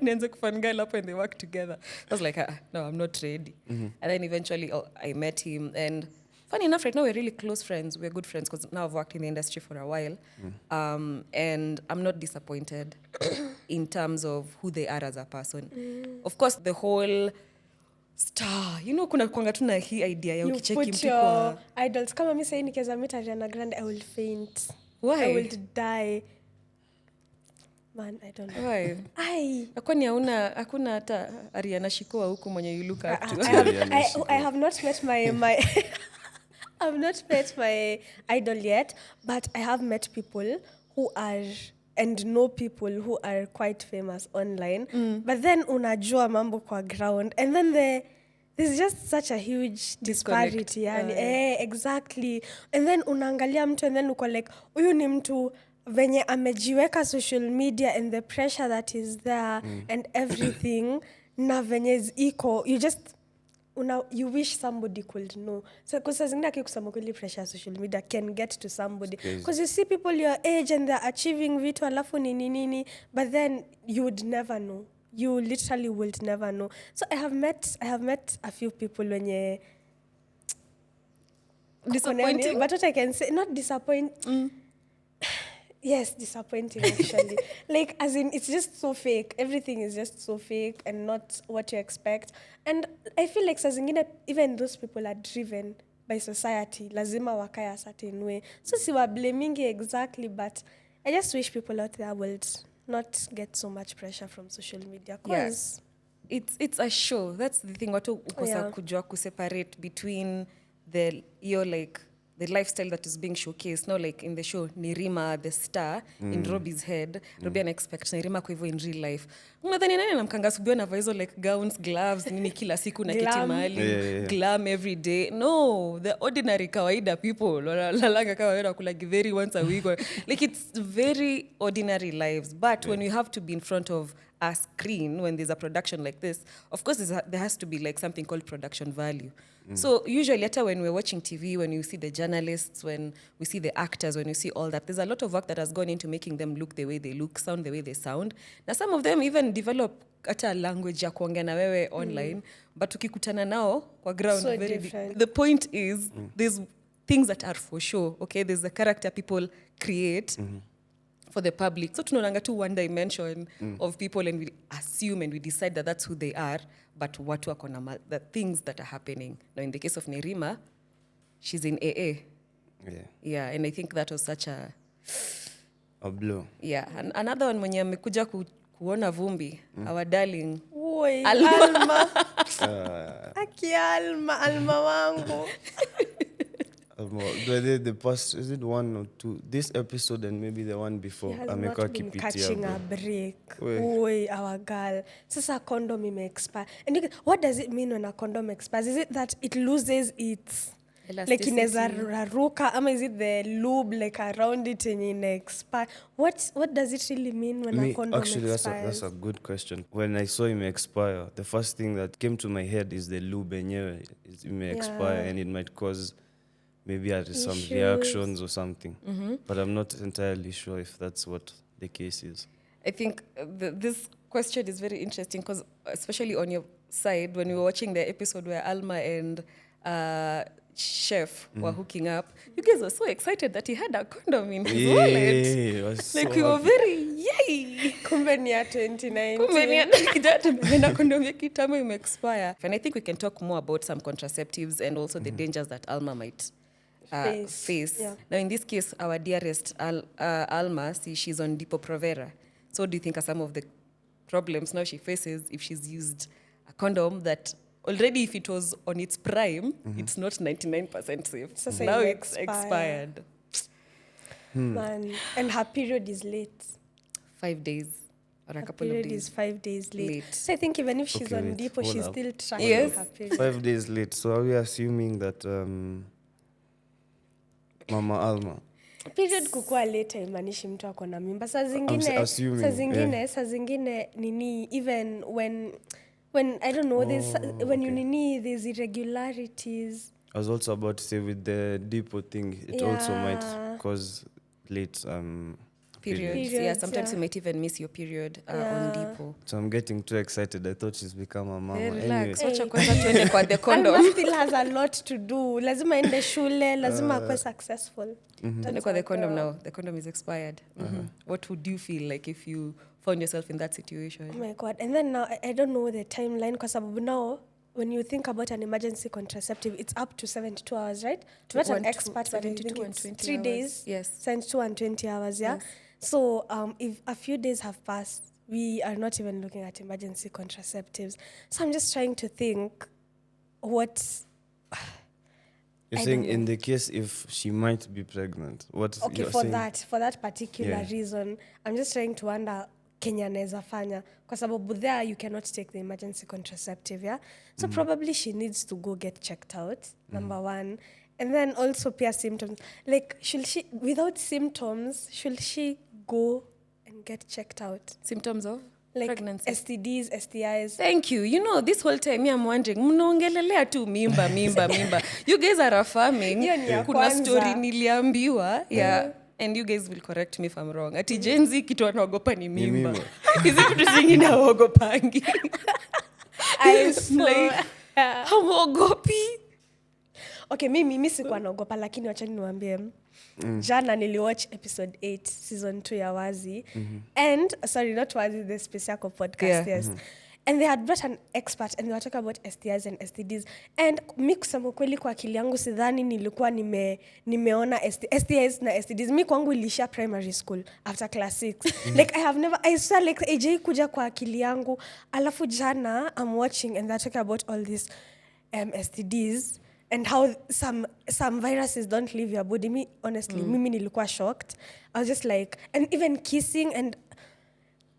Speaker 3: Nianze kufan girl up when they work together. I was like, no, I'm not ready. And then eventually I met him. And funny enough, right now we're really close friends. We're good friends because now I've worked in the industry for a while. And I'm not disappointed in terms of who they are as a person. Of course, the whole star, kuna kuanga tu na hii idea ya ukicheki mtu kwa
Speaker 1: idols. Kama mimi sasa nikiweza meet Ariana Grande, I will faint.
Speaker 3: Why?
Speaker 1: I will die. Man, I don't know.
Speaker 3: Why? Kwani hakuna hata Ariana Shikoa huku mwenye you look up to?
Speaker 1: I have not met my I've not met my idol yet, but I have met people who are and know people who are quite famous online. But then unajua mambo kwa ground, and then there's just such a huge disparity. Exactly. And then unaangalia mtu and then uko like, huyu ni mtu venye amejiweka social media and the pressure that is there and everything na venye is iko, you wish somebody could know. So because zingine akikusema kweli pressure social media can get to somebody, because you see people your age and they're achieving vitu alafu nini, but then you would never know. You literally would never know. So I have met a few people wenye
Speaker 3: disappointing,
Speaker 1: but what I can say, not disappointing. Yes, disappointing actually. Like, as in, it's just so fake. Everything is just so fake and not what you expect. And I feel like saa zingine, even those people are driven by society. Lazima wakae a certain way. So siwa blamingi exactly, but I just wish people out there would not get so much pressure from social media. Cause
Speaker 3: it's a show. That's the thing. Watu ukosa kujua kuseparate between the lifestyle that is being showcased. Now, like in the show, Nirima, the star, in Robi's head, Robi expects Nirima kwa hivyo in real life. Unadhani nani anamkanga asubuhi anavaa hizo like gowns, gloves, nini kila siku na kiti mahali, glam every day. No, the ordinary kawaida people. Lalanga kawaida kula githeri once a week. Like it's very ordinary lives. But when you have to be in front of a screen, when there's a production like this, of course there has to be like something called production value. So usually later when we're watching TV, when you see the journalists, when we see the actors, when you see all that, there's a lot of work that has gone into making them look the way they look, sound the way they sound. Now some of them even develop a language ya kuongea na wewe online, but ukikutana nao kwa ground
Speaker 1: so
Speaker 3: very
Speaker 1: different.
Speaker 3: The point is there's things that are for sure, okay? There's the character people create for the public. So tunaonanga tu one dimension of people and we assume and we decide that that's who they are, but watu wako na the things that are happening. Now in the case of Nirima, she's in AA. Yeah, and I think that was such a
Speaker 2: blow.
Speaker 3: Yeah, and another one mwenye amekuja kuona vumbi, our darling
Speaker 1: Oi,
Speaker 3: Alma.
Speaker 1: Aki Alma wangu.
Speaker 2: The past, is it 1 or 2? This episode and maybe the one before.
Speaker 1: She has not been catching a break. Oi, our girl. Sasa condom ime-expire. And what does it mean when a condom expires? Is it that it loses its like ineza raruka? Ama is it the lube like around it and ine-expire? What does it really mean when a condom expires?
Speaker 2: Actually, that's a good question. When I saw him expire, the first thing that came to my head is the lube enyewe. It may expire and it might cause maybe some reactions or something. But I'm not entirely sure if that's what the case is.
Speaker 3: I think this question is very interesting because especially on your side, when we were watching the episode where Alma and Chef were hooking up, you guys were so excited that he had a condom in his wallet. Like we were very, yay!
Speaker 1: Kumbe ni ya 2019.
Speaker 3: Kumbe ni ya kijana condom ya kitambo ime-expire. And I think we can talk more about some contraceptives and also the dangers that Alma might face. Yeah. Now, in this case, our dearest Alma, she's on Depo-Provera. So do you think are some of the problems now she faces if she's used a condom that already, if it was on its prime, it's not 99% safe. So now it's expired.
Speaker 1: Man, and her period is late.
Speaker 3: 5 days or a couple
Speaker 1: period
Speaker 3: of days.
Speaker 1: Is 5 days late. So I think even if she's on Depo, she's still tracking her period.
Speaker 2: 5 days late. So are we assuming that Mama Alma
Speaker 1: period kukua late imanishi mtu ako na mimba. Saa zingine nini, even when I don't know, when you nini, there's irregularities.
Speaker 2: I was also about to say with the Depo thing, it also might cause late
Speaker 3: periods. Yeah, sometimes you might even miss your period on Depo.
Speaker 2: So I'm getting too excited. I thought she's become a mama.
Speaker 3: Relax. Wacha kwanza tuende kwa the condom.
Speaker 1: Alma still has a lot to do. Lazima ende shule, lazima akwe successful.
Speaker 3: Tuende kwa the condom now. The condom is expired. What would you feel like if you found yourself in that situation?
Speaker 1: Oh my God. And then now, I don't know the timeline because now, when you think about an emergency contraceptive, it's up to 72 hours, right? I'm not an expert, but I think it's 3 days.
Speaker 3: Yes.
Speaker 1: 72 and 20 hours, yeah? Yes. So if a few days have passed, we are not even looking at emergency contraceptives. So I'm just trying to think what...
Speaker 2: You're saying in the case if she might be pregnant, what
Speaker 1: okay,
Speaker 2: you're
Speaker 1: for
Speaker 2: saying?
Speaker 1: for that particular reason, I'm just trying to wonder Kenya naeza fanya kwa sababu there you cannot take the emergency contraceptive, yeah? So probably she needs to go get checked out, number one. And then also pia symptoms. Like, should she, without symptoms, should she go and get checked out?
Speaker 3: Symptoms of?
Speaker 1: Like
Speaker 3: pregnancy.
Speaker 1: STDs, STIs.
Speaker 3: Thank you. You know, this whole time I'm wondering, mnaongelelea tu mimba. You guys are affirming. Kuna story niliambiwa. Yeah. And you guys will correct me if I'm wrong. Ati Gen Z kitu wanaogopa ni mimba. Hizi kitu zingine hawaogopangi.
Speaker 1: I swear.
Speaker 3: Hawaogopi.
Speaker 1: Okay, mimi sikuwa naogopa, lakini wachani niwaambie. Jana niliwatch episode 8 season 2 ya Wazi. And sorry, not Wazi, the Speciaco podcast, yes. And they had brought an expert and they were talking about STIs and STDs. And mi kusema kweli kwa akili yangu sidhani nilikuwa nimeona STIs na STDs. Mi kwangu ilisha primary school after class 6. Like I swear like AJ kuja kwa akili yangu. Alafu jana I'm watching and they're talking about all these STDs and how some viruses don't leave your body. Me honestly, mimi nilikuwa shocked. I was just like, and even kissing and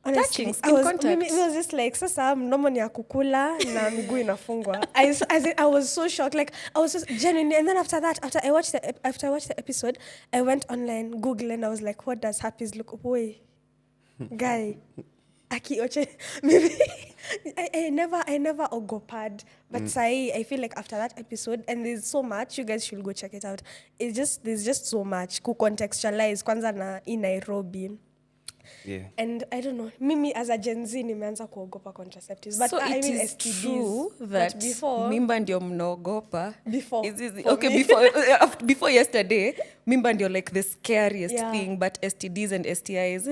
Speaker 1: honestly,
Speaker 3: touching, skin contact.
Speaker 1: It was just like, sasa mdomo ni ya kukula na miguu inafungwa. I was so shocked. Like, I was just genuinely, and then after that, after I watched the episode, I went online, Google, and I was like, what does herpes look? Boy, guy, Aki Oche, maybe I never ogopad, but I feel like after that episode, and there's so much, you guys should go check it out. There's just so much ku contextualize kwanza na in Nairobi.
Speaker 2: Yeah.
Speaker 1: And I don't know, mimi as a Gen Z nimeanza kuogopa contraceptives, but
Speaker 3: so
Speaker 1: I
Speaker 3: it
Speaker 1: mean
Speaker 3: is
Speaker 1: STDs,
Speaker 3: true that
Speaker 1: but before
Speaker 3: mimba ndio mnaogopa.
Speaker 1: Before,
Speaker 3: Okay,
Speaker 1: me.
Speaker 3: before yesterday, mimba ndio like the scariest
Speaker 1: Yeah.
Speaker 3: thing, but STDs and STIs,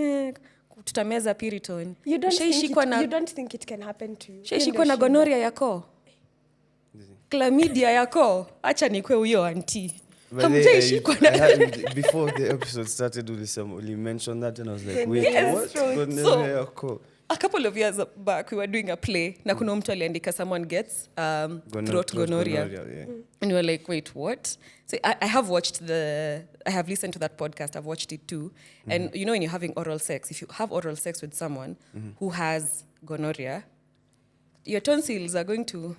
Speaker 3: tutameza Piriton.
Speaker 1: you don't
Speaker 3: Ushaishikwa
Speaker 1: think it can happen to you.
Speaker 3: Ushaishikwa na gonorrhea yako? Chlamydia yako? Acha nikwe huyo auntie.
Speaker 2: Before the episode started, you mentioned that, and I was like, wait,
Speaker 3: Yes,
Speaker 2: what?
Speaker 3: A couple of years back, we were doing a play. Na kuna mtu aliandika someone gets throat gonorrhea.
Speaker 2: Yeah.
Speaker 3: And we were like, wait, what? So I have listened to that podcast. I've watched it too. And you know, when you're having oral sex, if you have oral sex with someone who has gonorrhea, your tonsils are going to...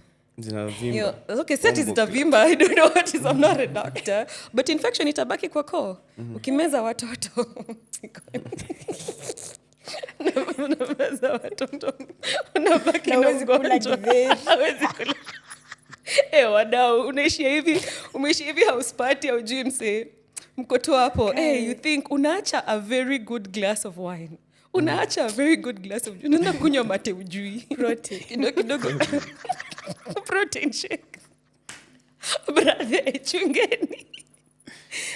Speaker 3: Okay, set is itavimba. I don't know what is. I'm not a doctor. But infection itabaki kwa koo. Ukimeza watoto. Unameza watoto. Unabaki na ugonjwa. Hawezi kula. Wadau, umeishi hivi house party au gym say mko tu hapo. You think unaacha a very good glass of wine. Unaacha a very good glass of juice. Unaenda kunywa mate ujui.
Speaker 1: Protein.
Speaker 3: Kidogo. Protein shake. Brother, chungeni.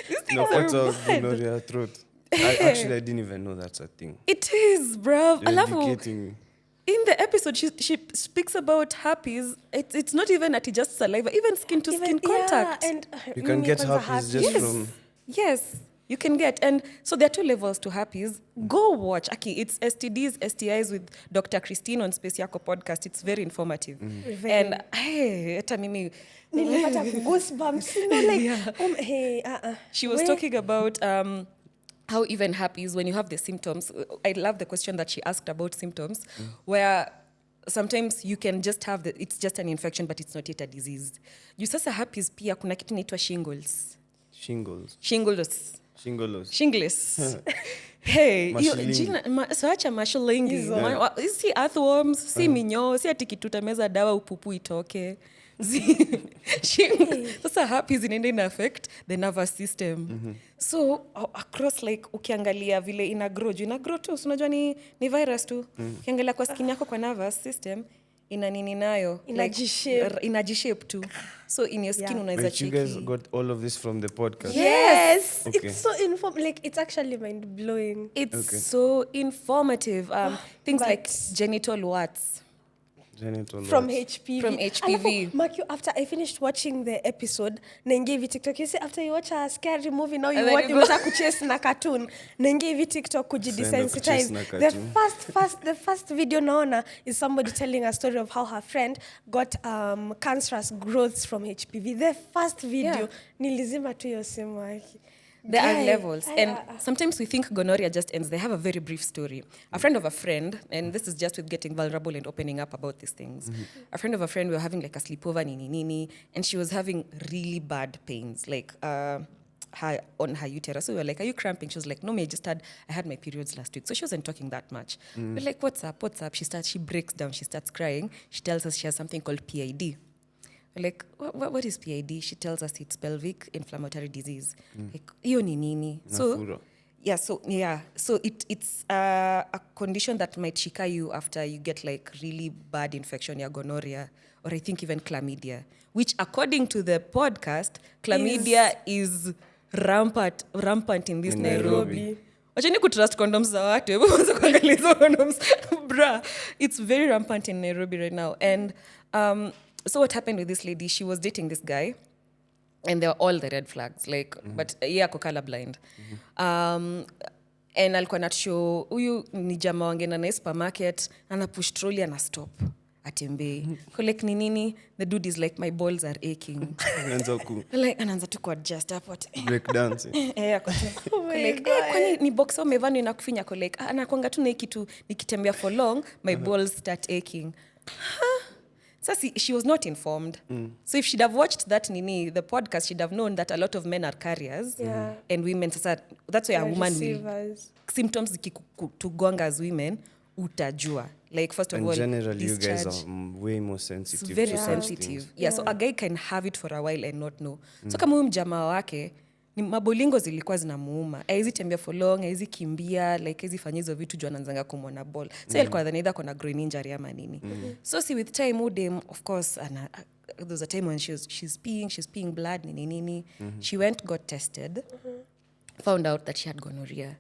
Speaker 3: These things are bad.
Speaker 2: Gonorrhea throat. I didn't even know that's a thing.
Speaker 3: It is, bro.
Speaker 2: You're educating me.
Speaker 3: In the episode, she speaks about herpes. It's not even at just saliva, even skin to skin contact.
Speaker 1: Yeah, and
Speaker 2: You can get herpes just from...
Speaker 3: Yes, you can get. And so there are 2 levels to herpes. Go watch. Achie, it's STDs, STIs with Dr. Christine on Speciaco podcast. It's very informative. And hata mimi...
Speaker 1: nilipata goosebumps, you know, like,
Speaker 3: She was talking about how even herpes, when you have the symptoms, I love the question that she asked about symptoms, where sometimes you can just have it's just an infection, but it's not yet a disease. You sasa herpes pia kuna kitu inaitwa shingles. Hey, so acha mashilingi. Si earthworms, si minyoo, si ati kitu utameza dawa upupu itoke. Sasa herpes inaenda ina affect the nervous system. So across like ukiangalia vile ina grow tu, unajua ni virus tu. Ukiangalia kwa skin yako kwa nervous system ina nini nayo inajishape tu. So in your skin unaweza cheki.
Speaker 2: You guys got all of this from the podcast?
Speaker 1: Yes.
Speaker 2: Okay.
Speaker 1: It's so like it's actually mind blowing.
Speaker 3: It's so informative. Things like genital warts.
Speaker 1: From HPV.
Speaker 3: From HPV.
Speaker 1: Alafu, after I finished watching the episode, naingia hivi TikTok. You see, after you watch a scary movie, now you watch kuchase na cartoon. Naingia hivi TikTok kujidesensitize. The first video naona is somebody telling a story of how her friend got cancerous growths from HPV. The first video, nilizima tu hiyo simu yake.
Speaker 3: There are levels. And sometimes we think gonorrhea just ends. They have a very brief story. A friend of a friend, and this is just with getting vulnerable and opening up about these things. A friend of a friend, we were having like a sleepover, nini, and she was having really bad pains, like on her uterus. So we were like, are you cramping? She was like, no, I had my periods last week. So she wasn't talking that much. We're like, what's up? She breaks down. She starts crying. She tells us she has something called PID. We're like, what is PID? She tells us it's pelvic inflammatory disease. Like, iyo ni nini? So, So it's a condition that might shika you after you get like really bad infection, gonorrhea, or I think even chlamydia, which according to the podcast, chlamydia is rampant in this Nairobi. Wacheni kutrust condoms za watu. Hebu kuangalia hizo condoms. Bruh, it's very rampant in Nairobi right now. And so what happened with this lady, she was dating this guy. And they were all the red flags, like, but ako colorblind. And alikuwa na show, huyu ni jamaa wangeenda na supermarket, ana push trolley ana stop, atembei. Like nini, the dude is like, my balls are aching. Anaanza tu kuadjust hapo.
Speaker 2: Break dance.
Speaker 3: Kwani ni boxer umevaa na kufinya ko like, anakuanga tu na hiki tu nikitembea for long, my balls start aching. So she was not informed. So if she'd have watched that the podcast, she'd have known that a lot of men are carriers and women. That's why a woman will symptoms to as women utajua. Like first of all,
Speaker 2: generally you guys are way more sensitive.
Speaker 3: It's very sensitive. So a guy can have it for a while and not know. So kama huyu mjamaa wake ni mabolingo zilikuwa zinamuuma. Haizi tembea for long, haizi kimbia, like haizi fanya hizo vitu juu anaanza kumwona ball. So alikuwa either kuna groin injury ama nini. So with time udem, of course, there was a time when she's peeing blood, nini. She went, got tested, found out that she had gonorrhea.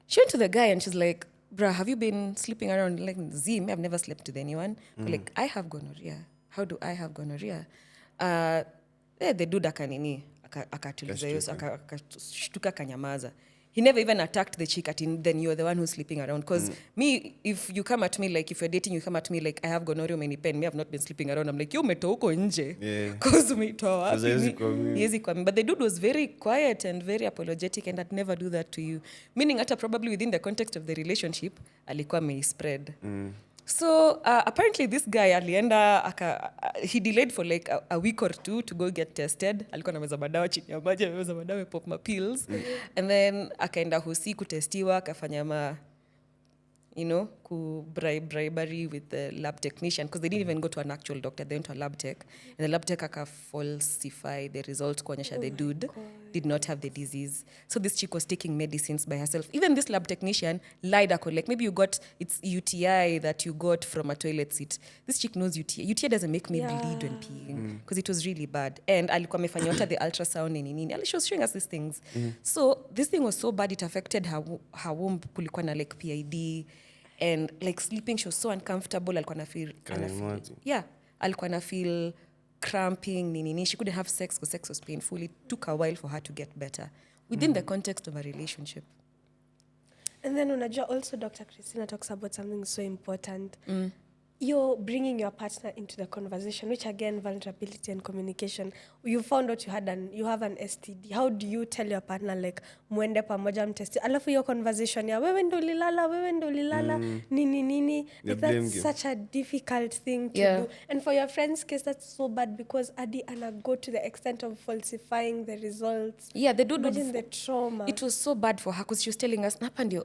Speaker 3: She went to the guy and she's like, bruh, have you been sleeping around? Like, I've never slept with anyone. Like, I have gonorrhea. How do I have gonorrhea? The dude akanini. Akatuliza hiyo akashtuka kanyamaza. He never even attacked the chick then you're the one who's sleeping around because me, if you come at me like, if you're dating, you come at me like I have gonorrhea umenipen, me have not been sleeping around, I'm like you umetoa huko nje because umetoa wapi. Yezi kwa mimi. But the dude was very quiet and very apologetic and I'd never do that to you, meaning hata probably within the context of the relationship alikuwa spread. So apparently this guy alienda he delayed for like a week or two to go get tested. Alikuwa nameza madawa chini ya maji, ameza madawa pop ma pills. And then akaenda Hosi kutestiwa, akafanya bribery with the lab technician because they didn't even go to an actual doctor, they went to a lab tech. And the lab tech falsify the results kuonyesha the dude did not have the disease. So this chick was taking medicines by herself. Even this lab technician lied, like maybe it's UTI that you got from a toilet seat. This chick knows UTI. UTI doesn't make me bleed when peeing because it was really bad. And alikuwa amefanya hata the ultrasound nini. She was showing us these things. So this thing was so bad it affected her womb. Kulikuwa na like PID. And like sleeping, she was so uncomfortable. Alikuwa na feel cramping, nini. She couldn't have sex because sex was painful. It took a while for her to get better within the context of a relationship.
Speaker 1: And then unajua also Dr. Christina talks about something so important. You're bringing your partner into the conversation, which again, vulnerability and communication. You found out you have an STD. How do you tell your partner like muende pamoja mtesti? Alafu your conversation ya wewe ndo lilala, nini. Like, that's such a difficult thing to do. And for your friend's case, that's so bad because Adi Anna go to the extent of falsifying the results.
Speaker 3: Yeah, the dude.
Speaker 1: Imagine the trauma.
Speaker 3: It was so bad for her because she was telling us, Napandio,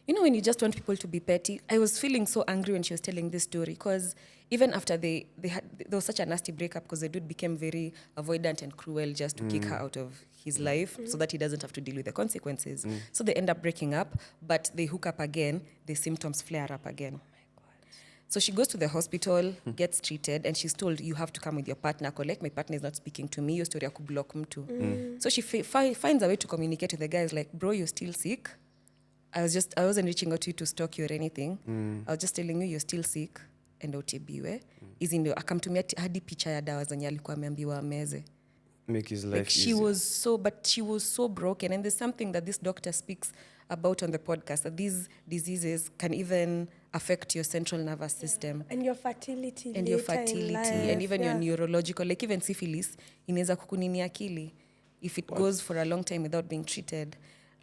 Speaker 3: when you just want people to be petty. I was feeling so angry when she was telling this story because even after there was such a nasty breakup because the dude became very avoidant and cruel just to kick her out of his life so that he doesn't have to deal with the consequences. So they end up breaking up, but they hook up again, the symptoms flare up again. So she goes to the hospital, gets treated, and she's told, you have to come with your partner. Like, my partner is not speaking to me. Your story I could block him too. So she finds a way to communicate with the guy. Is like, bro, you're still sick. I wasn't reaching out to you to stalk you or anything. I was just telling you you're still sick and utibiwe. Akamtumia hadi picha ya dawa zenye alikuwa ameambiwa ameze.
Speaker 2: Make his life
Speaker 3: easy. She was so broken. And there's something that this doctor speaks about on the podcast, that these diseases can even affect your central nervous system.
Speaker 1: And your fertility.
Speaker 3: And even your neurological, like even syphilis, inaweza kukunini akili if it goes for a long time without being treated.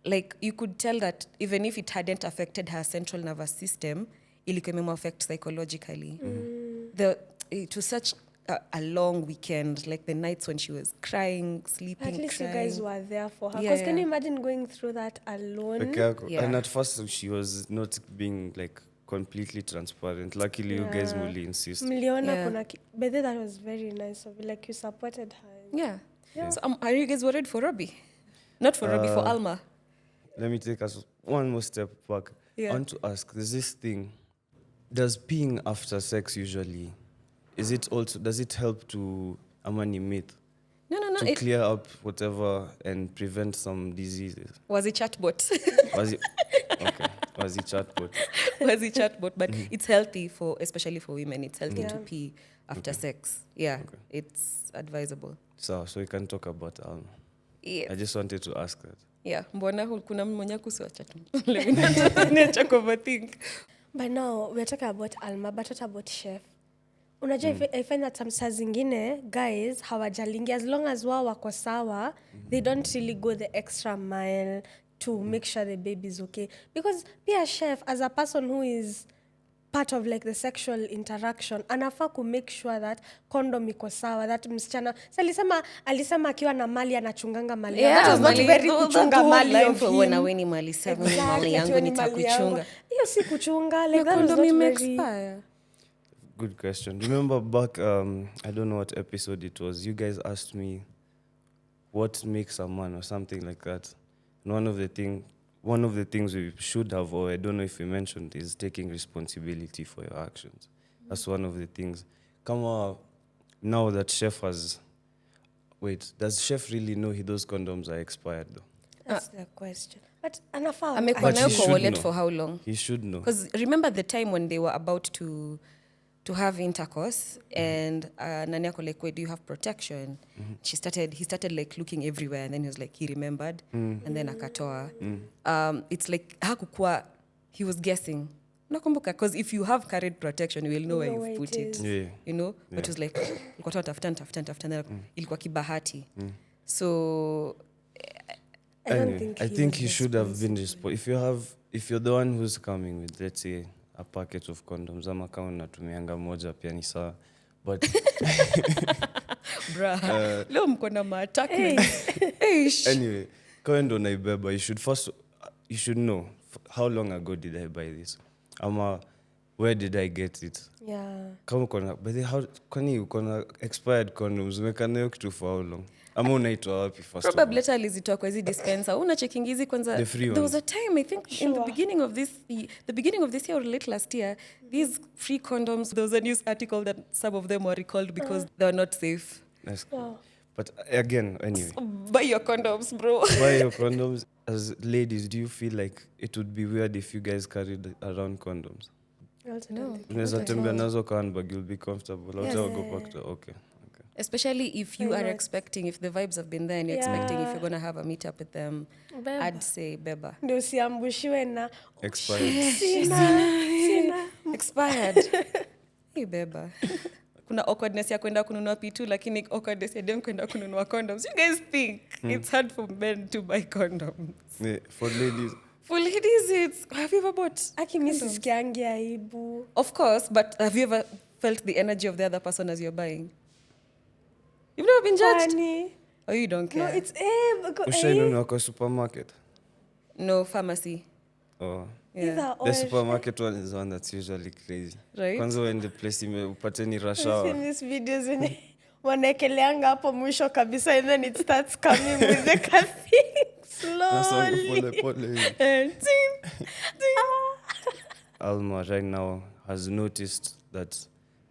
Speaker 3: Like, you could tell that even if it hadn't affected her central nervous system, ilikuwa imemu affect psychologically. It was such a long weekend, like the nights when she was crying, sleeping,
Speaker 1: At least
Speaker 3: crying.
Speaker 1: you guys were there for her. Because can you imagine going through that alone?
Speaker 2: And at first she was not being like completely transparent. Luckily you guys really insist.
Speaker 1: But that was very nice of you. Like, you supported her.
Speaker 3: Yeah. So are you guys worried for Robi? Not for Robi, for Alma.
Speaker 2: let me take us one more step back.
Speaker 3: Yeah.
Speaker 2: I want to ask, there's this thing, does peeing after sex usually, does it help to amani myth?
Speaker 3: No.
Speaker 2: To clear up whatever and prevent some diseases?
Speaker 3: Was it chatbot?
Speaker 2: Was it chatbot?
Speaker 3: Was it chatbot? But it's healthy especially for women. It's healthy to pee after sex. Yeah, it's advisable.
Speaker 2: So we can talk about Alma.
Speaker 3: Yeah.
Speaker 2: I just wanted to ask that.
Speaker 3: Yeah. Mbona kuna mmoja kusiwacha tu. Let me not overthink.
Speaker 1: But now we're talking about Alma, but what about chef? Unajua, I find that some saa zingine guys hawajalingi, as long as wao wako sawa, they don't really go the extra mile to make sure the baby is okay. Because pia chef, as a person who is part of like the sexual interaction, anafaa ku make sure that condom iko sawa, that msichana alisema akiwa na mali anachunganga mali. That was not very kuchunga mali of him.
Speaker 3: Wana weni mali sawa, mali yangu nitakuchunga.
Speaker 1: Hiyo si kuchunga, like that was not very
Speaker 3: expire.
Speaker 2: Good question. Remember back, I don't know what episode it was, you guys asked me what makes a man or something like that. And one of the things we should have, or I don't know if we mentioned, is taking responsibility for your actions. That's one of the things. Now that Chef has... Wait, does Chef really know those condoms are expired though?
Speaker 1: That's the question. But anafaa.
Speaker 3: Amekuwa nayo kwa wallet for how long?
Speaker 2: He should know.
Speaker 3: Because remember the time when they were about to have intercourse, and nani yako like, wait, do you have protection? He started like looking everywhere, and then he was like, he remembered, and then akatoa. It's like hakukua, he was guessing. Nakumbuka, because if you have carried protection, you will know where you've put it.
Speaker 2: Yeah.
Speaker 3: You know? Yeah. But it was like, ilikuwa tafuta, ilikuwa kibahati. So...
Speaker 2: I think he should have been responsible. If you're the one who's coming with, let's say, a packet of condoms, ama kama unatumianga moja pia ni sawa, but
Speaker 3: leo mko na ma-attack.
Speaker 2: Anyway, kama ndo naibeba, you should know how long ago did I buy this, ama where did I get it.
Speaker 1: Yeah.
Speaker 2: Kama kwani uko na expired condoms, umeka nayo kitu for how long? Ama unaitwa wapi first?
Speaker 3: Probably later alizitoa kwa hizi dispenser. Una checking hizi kwanza. There was a time, I think, in the beginning of this year or late last year, these free condoms, there was a news article that some of them were recalled because they were not safe.
Speaker 2: That's cool. But again, anyway.
Speaker 3: Buy your condoms, bro.
Speaker 2: Buy your condoms. As ladies, do you feel like it would be weird if you guys carried around condoms?
Speaker 1: No.
Speaker 2: Unaweza tembea nazo kwa handbag, you'll be comfortable. Okay.
Speaker 3: Especially if you are expecting, if the vibes have been there and you're expecting if you're going to have a meet up with them, beba. I'd say beba.
Speaker 1: Ndio usiambushiwe na
Speaker 2: expired.
Speaker 1: Sina.
Speaker 3: Expired. Hey, beba. Kuna awkwardness ya kwenda kununua P2, lakini awkwardness ya dem kwenda kununua condoms. You guys think it's hard for men to buy condoms?
Speaker 2: Yeah, for ladies.
Speaker 3: For ladies, have you ever bought?
Speaker 1: Aki mimi sisikiangi aibu.
Speaker 3: Of course, but have you ever felt the energy of the other person as you're buying? You've never been judged?
Speaker 1: Funny.
Speaker 3: Oh, you don't care?
Speaker 1: No, it's
Speaker 2: Ushainunua kwa supermarket?
Speaker 3: No, pharmacy.
Speaker 2: Oh.
Speaker 1: Yeah.
Speaker 2: The supermarket one is the one that's usually crazy.
Speaker 3: Right.
Speaker 2: Kwanza when the place upate ni rush hour.
Speaker 1: I've seen these videos when wanaekeleanga hapo mwisho kabisa and then it starts coming with the caffeine slowly.
Speaker 2: Alma right now has noticed that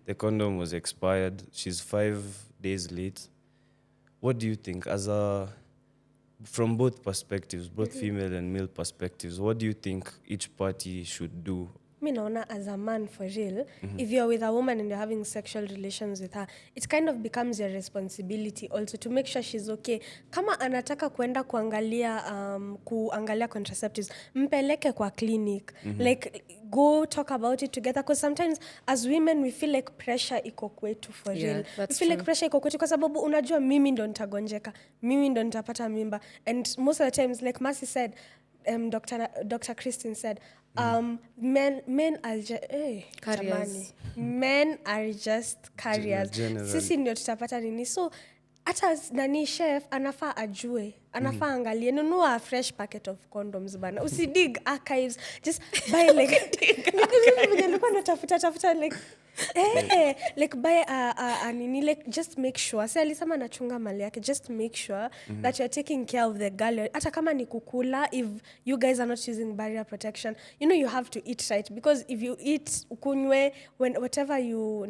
Speaker 2: the condom was expired. She's 5 days late. What do you think, from both perspectives, both female and male perspectives, what do you think each party should do?
Speaker 1: Mi naona as a man for real, if you're with a woman and you're having sexual relations with her, it kind of becomes your responsibility also to make sure she's okay. Kama anataka kuenda kuangalia contraceptives, mpeleke kwa clinic. Like, go talk about it together. Because sometimes as women, we feel like pressure iko kwetu for real. We feel like pressure iko kwetu kwa sababu unajua mimi ndo nitagonjeka, mimi ndo nitapata mimba. And most of the times, like Mercy said, Dr. Christine said, men are just carriers. Men are just carriers. Sisi ndio tutapata nini. So hata nani chef anafaa ajue, anafaa angalie, nunua a fresh packet of condoms bana. Usidig archives, just buy like because nilikuwa natafuta like Like buy nini, like just make sure. Say alisema anachunga mali yake, just make sure that you're taking care of the girl. Hata kama ni kukula, if you guys are not using barrier protection, you know you have to eat right, because if you eat ukunywe, when whatever your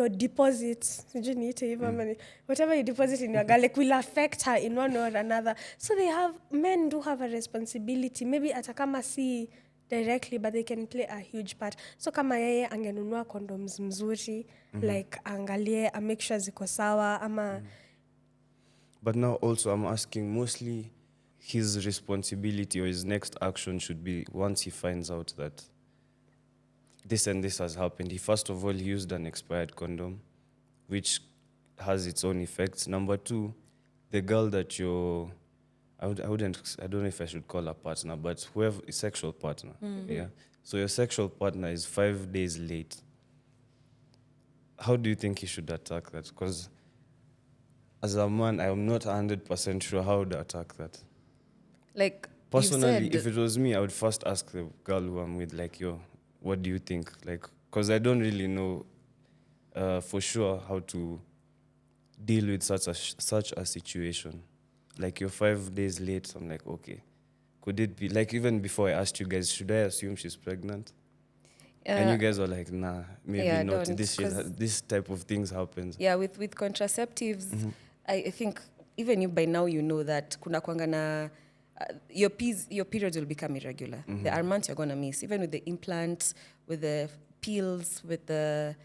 Speaker 1: deposits, whatever you deposit in your garlic will affect her in one or another. So men do have a responsibility, maybe atakama si directly, but they can play a huge part. So kama yeye angenunua condoms mzuri, like angalie, make sure ziko sawa, ama...
Speaker 2: But now also I'm asking, mostly his responsibility or his next action should be, once he finds out that this and this has happened, he first of all used an expired condom, which has its own effects. Number 2, the girl that you're, I don't know if I should call her partner, but whoever, a sexual partner, yeah. So your sexual partner is 5 days late. How do you think he should attack that? Because as a man, I am not 100% sure how to attack that.
Speaker 3: Like,
Speaker 2: personally, if it was me, I would first ask the girl who I'm with, like, yo, what do you think? Like, because I don't really know for sure how to deal with such a situation. Like, you're 5 days late. I'm like, okay, could it be like, even before I asked you guys, should I assume she's pregnant? And you guys are like, nah, maybe not. This type of things happens.
Speaker 3: Yeah, with contraceptives, I think even you by now you know that kuna kwanga na your periods will become irregular. There are months you're gonna miss, even with the implants, with the pills, with the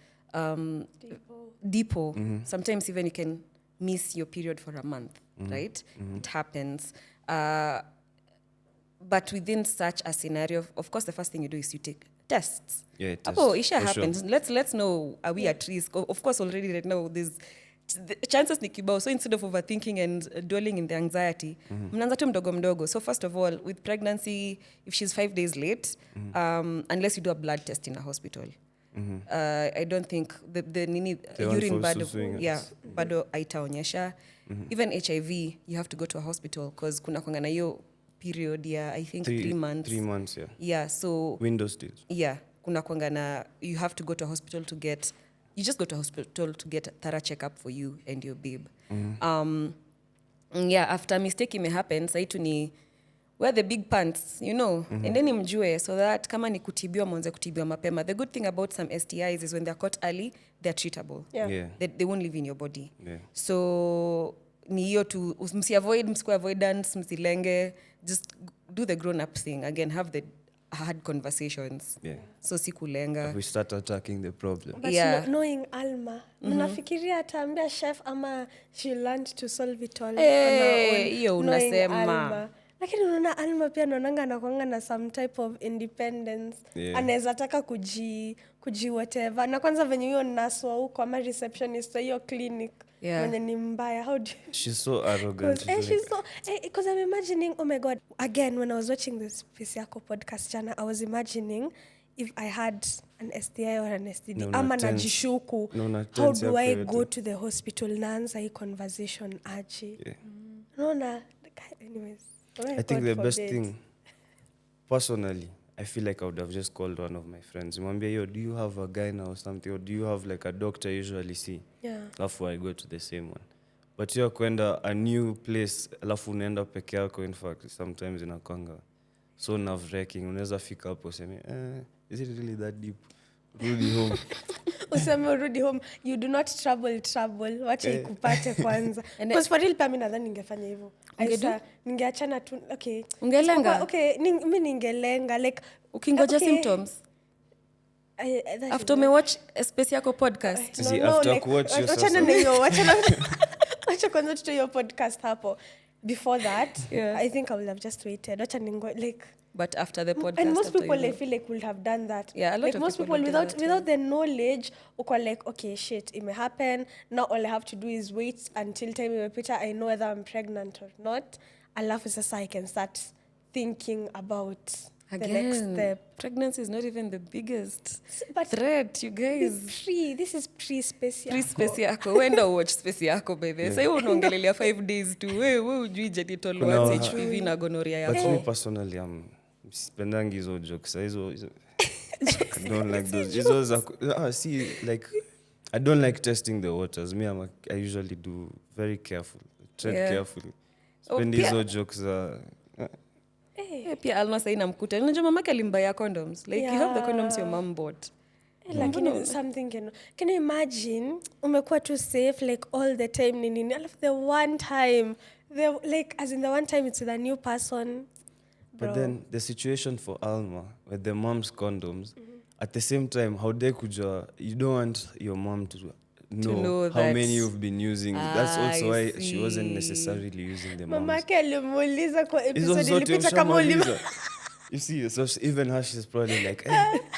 Speaker 3: depot. Sometimes even you can miss your period for a month, right? It happens. But within such a scenario, of course, the first thing you do is you take tests.
Speaker 2: Yeah, tests.
Speaker 3: Oh, it happens.
Speaker 2: Sure.
Speaker 3: Let's know, are we at risk? Of course, already right now, there's the chances ni kibao. So instead of overthinking and dwelling in the anxiety, mnaanza tu mdogo mdogo. So first of all, with pregnancy, if she's 5 days late, unless you do a blood test in a hospital, I don't think the urine bado haitaonyesha. Even HIV, you have to go to a hospital because kuna kwanga na hiyo period, I think 3 months.
Speaker 2: 3 months, yeah.
Speaker 3: Yeah, so...
Speaker 2: window stage.
Speaker 3: Yeah, kuna kwanga na, you have to go to a hospital to get... You just go to a hospital to get a thorough checkup for you and your babe. Yeah, after a mistake may happen, saitu ni wear the big pants, you know, and then mjue, so that kama ni kutibiwa mwanze kutibiwa mapema. The good thing about some STIs is when they're caught early, they're treatable.
Speaker 1: Yeah.
Speaker 3: They won't live in your body.
Speaker 2: Yeah.
Speaker 3: So ni hiyo tu, msiku avoidance, msilenge, just do the grown up thing. Again, have the hard conversations.
Speaker 2: Yeah.
Speaker 3: So sikulenga.
Speaker 2: We start attacking the problem.
Speaker 1: But knowing Alma, mnafikiria ataambia chef ama she learned to solve it all.
Speaker 3: Hiyo unasema.
Speaker 1: Lakini unaona Alma pia naonanga anakuanga na some type of independence.
Speaker 2: Yeah.
Speaker 1: Anaweza taka kuji whatever. Na kwanza venye hiyo naswa huko ama receptionist hiyo clinic.
Speaker 3: Yeah.
Speaker 1: Mwenye ni mbaya. How do you...
Speaker 2: She's so arrogant.
Speaker 1: Because I'm imagining, oh my God, again, when I was watching this Pisiako podcast jana, I was imagining if I had an STI or an STD, ama najishuku, how do I go to the hospital? Naanza hii conversation, Achie. Yeah. Anyways.
Speaker 2: I think the best thing, personally, I feel like I would have just called one of my friends. Mwambia, yo, do you have a guy now or something? Or do you have like a doctor I usually see?
Speaker 1: Yeah.
Speaker 2: Alafu I go to the same one. But you're kwenda a new place, alafu unaenda peke yako, in fact, sometimes inakwanga so nerve-wracking. Unaweza fika hapo useme, is it really that deep? Rudi home.
Speaker 1: Useme rudi home. You do not trouble. Wacha ikupate kwanza. Because for real, mimi nadhani ningefanya hivyo. Ningeachana tu, okay.
Speaker 3: Ungelenga?
Speaker 1: Okay, mimi ningelenga. Like,
Speaker 3: ukingoja symptoms. After me watch space yako podcast.
Speaker 2: After kuwatch your
Speaker 1: Wacha kwanza tuto your podcast hapo. Before that, I think I would have just waited. Wacha ningo, like...
Speaker 3: But after the podcast...
Speaker 1: And most people, I feel like, would have done that.
Speaker 3: Yeah, a lot
Speaker 1: like
Speaker 3: of
Speaker 1: most people without the knowledge, uko like, okay, shit, it may happen. Now all I have to do is wait until time imepita. I know whether I'm pregnant or not. Alafu sasa I can start thinking about the next step.
Speaker 3: Pregnancy is not even the biggest threat, you guys.
Speaker 1: This is pre-space yako.
Speaker 3: Pre-space yako. Wenda watch space yako, baby. Sasa hiyo unaongelelea 5 days tu. Wewe ujui genital warts, HPV na gonorrhea yako.
Speaker 2: But me personally, sipendangi hizo jokes. I don't like those. It's always see, like, I don't like testing the waters. I usually do very careful. Tread carefully. Spend hizo jokes
Speaker 3: pia Alma sasa inamkuta. Unajua mamake alimbaya condoms. Like you have the condoms your mom bought.
Speaker 1: Like something can you imagine umekuwa too safe like all the time nini the one time like as in the one time it's with a new person. Bro.
Speaker 2: But then the situation for Alma with the mom's condoms, at the same time, how they could you don't want your mom to know how many you've been using. That's also why she wasn't necessarily using the mom's.
Speaker 1: Mamake alimuuliza kwa episode ilipita kama ulimu.
Speaker 2: You see, so even her, she's probably like,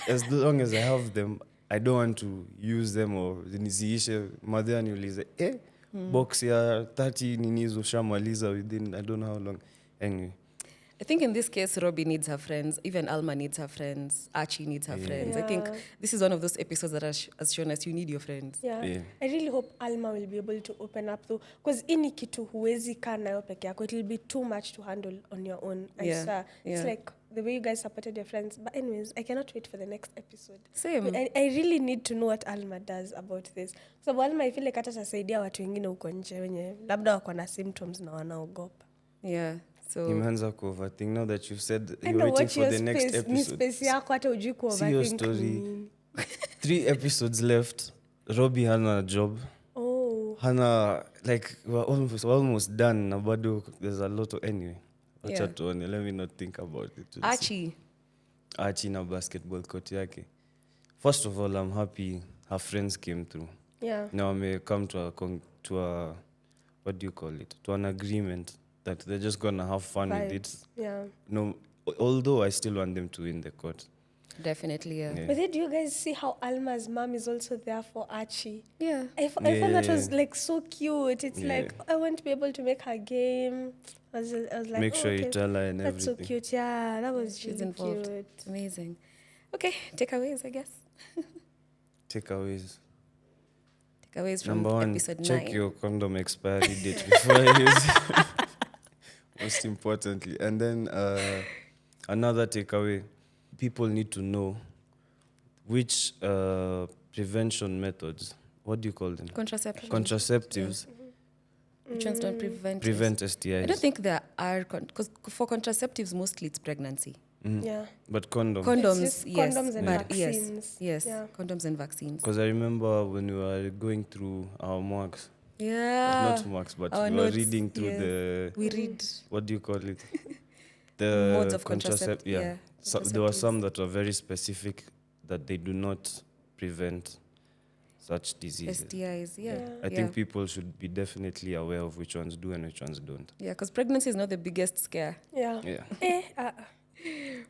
Speaker 2: as long as I have them, I don't want to use them or niziishe. Madhani uliza, box ya 30 ninizo shamaliza within I don't know how long. Anyway.
Speaker 3: I think in this case, Robi needs her friends. Even Alma needs her friends. Achie needs her friends. I think this is one of those episodes that has shown us you need your friends.
Speaker 1: Yeah. I really hope Alma will be able to open up though. Because ini kitu huwezi kaa nayo peke yako. It will be too much to handle on your own. It's like the way you guys supported your friends. But anyways, I cannot wait for the next episode.
Speaker 3: Same.
Speaker 1: I really need to know what Alma does about this. So Alma, I feel like hata tasaidia watu wengine huko nje wenye labda wako na symptoms na wanaogopa.
Speaker 3: Yeah. So
Speaker 2: Imeanza ku overthink now that you've said you're waiting for the next episode.
Speaker 1: Space yako hata hujui ku
Speaker 2: See your
Speaker 1: overthink.
Speaker 2: story. 3 episodes left. Robi hana a job. Hana, like, we're almost done. Na bado there's a lot of anyway. Let me not think about it. Achie na basketball court yake. First of all, I'm happy her friends came through.
Speaker 1: Yeah.
Speaker 2: Now may come to a what do you call it? To an agreement that they're just gonna have fun with it.
Speaker 1: Yeah.
Speaker 2: No, although I still want them to win the court.
Speaker 3: Definitely, yeah.
Speaker 1: But then do you guys see how Alma's mom is also there for Achie?
Speaker 3: Yeah.
Speaker 1: I found that was like so cute. It's like, I want to be able to make her game. I was like,
Speaker 2: make sure you tell her and
Speaker 1: that's
Speaker 2: everything.
Speaker 1: so cute. Yeah, that was
Speaker 3: She's
Speaker 1: really
Speaker 3: involved.
Speaker 1: cute.
Speaker 3: It's amazing. Okay, takeaways, I guess.
Speaker 2: Takeaways.
Speaker 3: Takeaways from
Speaker 2: Number 1,
Speaker 3: episode 9.
Speaker 2: check your condom expiry date before you use it. Most importantly. And then another takeaway, people need to know which prevention methods, what do you call them? Contraceptives.
Speaker 3: Which ones don't prevent
Speaker 2: STIs.
Speaker 3: I don't think there are, because for contraceptives, mostly it's pregnancy.
Speaker 1: Yeah.
Speaker 2: But condoms.
Speaker 3: Condoms, yes.
Speaker 1: Condoms and vaccines.
Speaker 3: Yes,
Speaker 1: Yeah.
Speaker 3: condoms and vaccines.
Speaker 2: Because I remember when we were going through our marks.
Speaker 3: Yeah.
Speaker 2: Not marks, but
Speaker 3: Our
Speaker 2: we were
Speaker 3: notes,
Speaker 2: reading through
Speaker 3: we read
Speaker 2: what do you call it? The
Speaker 3: modes of contraception.
Speaker 2: Yeah. So there were some that were very specific that they do not prevent such diseases.
Speaker 3: STIs,
Speaker 2: I think people should be definitely aware of which ones do and which ones don't.
Speaker 3: Yeah, because pregnancy is not the biggest scare.
Speaker 1: Yeah.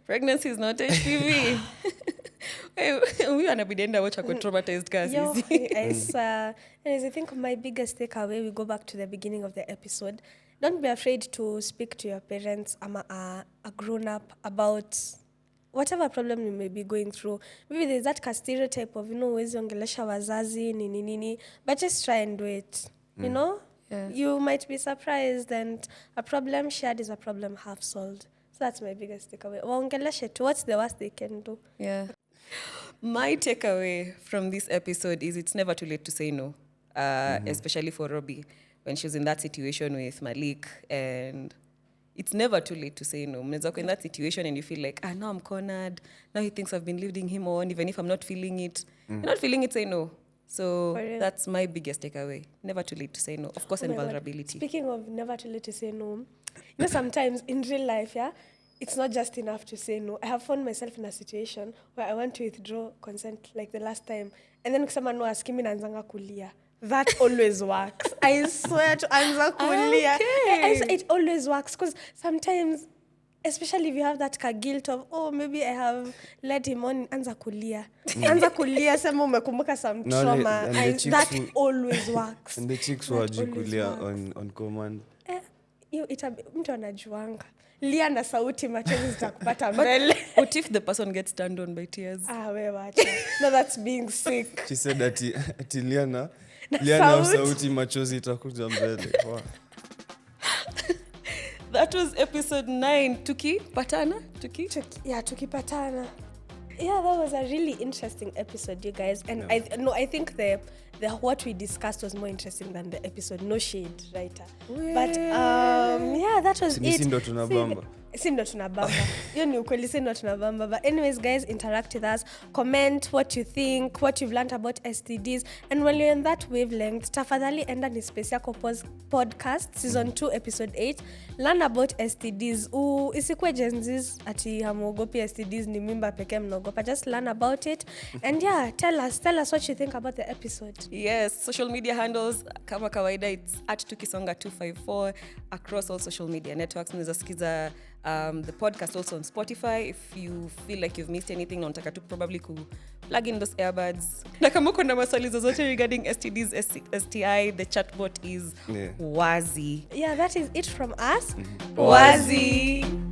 Speaker 3: Pregnancy is not HPV. We are not watch a traumatized cases.
Speaker 1: I think my biggest takeaway, we go back to the beginning of the episode. Don't be afraid to speak to your parents a grown-up about whatever problem you may be going through. Maybe there's that stereotype of, huwezi ongelesha wazazi, nini, but just try and do it, you know?
Speaker 3: Yeah.
Speaker 1: You might be surprised, and a problem shared is a problem half solved. So that's my biggest takeaway. Waongeleshe tu, what's the worst they can do?
Speaker 3: Yeah. My takeaway from this episode is it's never too late to say no, especially for Robi when she was in that situation with Malik, and it's never too late to say no. Mnaweza in that situation and you feel like, now I'm cornered. Now he thinks I've been leading him on, even if I'm not feeling it. You're not feeling it, say no. So that's my biggest takeaway. Never too late to say no. Of course, and vulnerability.
Speaker 1: Speaking of never too late to say no, sometimes in real life, it's not just enough to say no. I have found myself in a situation where I want to withdraw consent like the last time. And then someone no asking me naanzanga kulia. That always works. I swear to anza kulia. It always works because sometimes, especially if you have that guilt of, maybe I have led him on, anza kulia. Anza kulia, sema umekumbuka some trauma. That always works.
Speaker 2: And the chicks were jikulia on command.
Speaker 1: Mtu anajuanga. Lia na sauti machozi zitakupata mbele.
Speaker 3: What if the person gets turned on by tears?
Speaker 1: We wacha. No, that's being sick.
Speaker 2: She said that Lia na sauti machozi itakuja mbele. Wow.
Speaker 3: That was episode 9. Tukipatana?
Speaker 1: Tukipatana. Yeah, that was a really interesting episode, you guys. And I think the what we discussed was more interesting than the episode. No shade, right? But yeah, that was it.
Speaker 2: Sindo tunabamba.
Speaker 1: Sindo tunabamba. Hiyo ni ukweli, sindo tunabamba. But anyways, guys, interact with us. Comment what you think, what you've learned about STDs. And when you're in that wavelength, tafadhali enda ni Space Yako Podcast, Season 2, Episode 8. Learn about STDs. Isikwe Gen Zs ati hamuogopi STDs ni mimba pekee mnaogopa. Just learn about it. And yeah, tell us what you think about the episode.
Speaker 3: Yes, social media handles kama kawaida, it's @Tukisonga 254 across all social media networks. Unaweza sikiza the podcast also on Spotify. If you feel like you've missed anything, unataka tu probably plug in those earbuds. Na kama uko na maswali zozote regarding STDs, STI, the chatbot is wazi.
Speaker 1: Yeah, that is it from us.
Speaker 3: Wazi.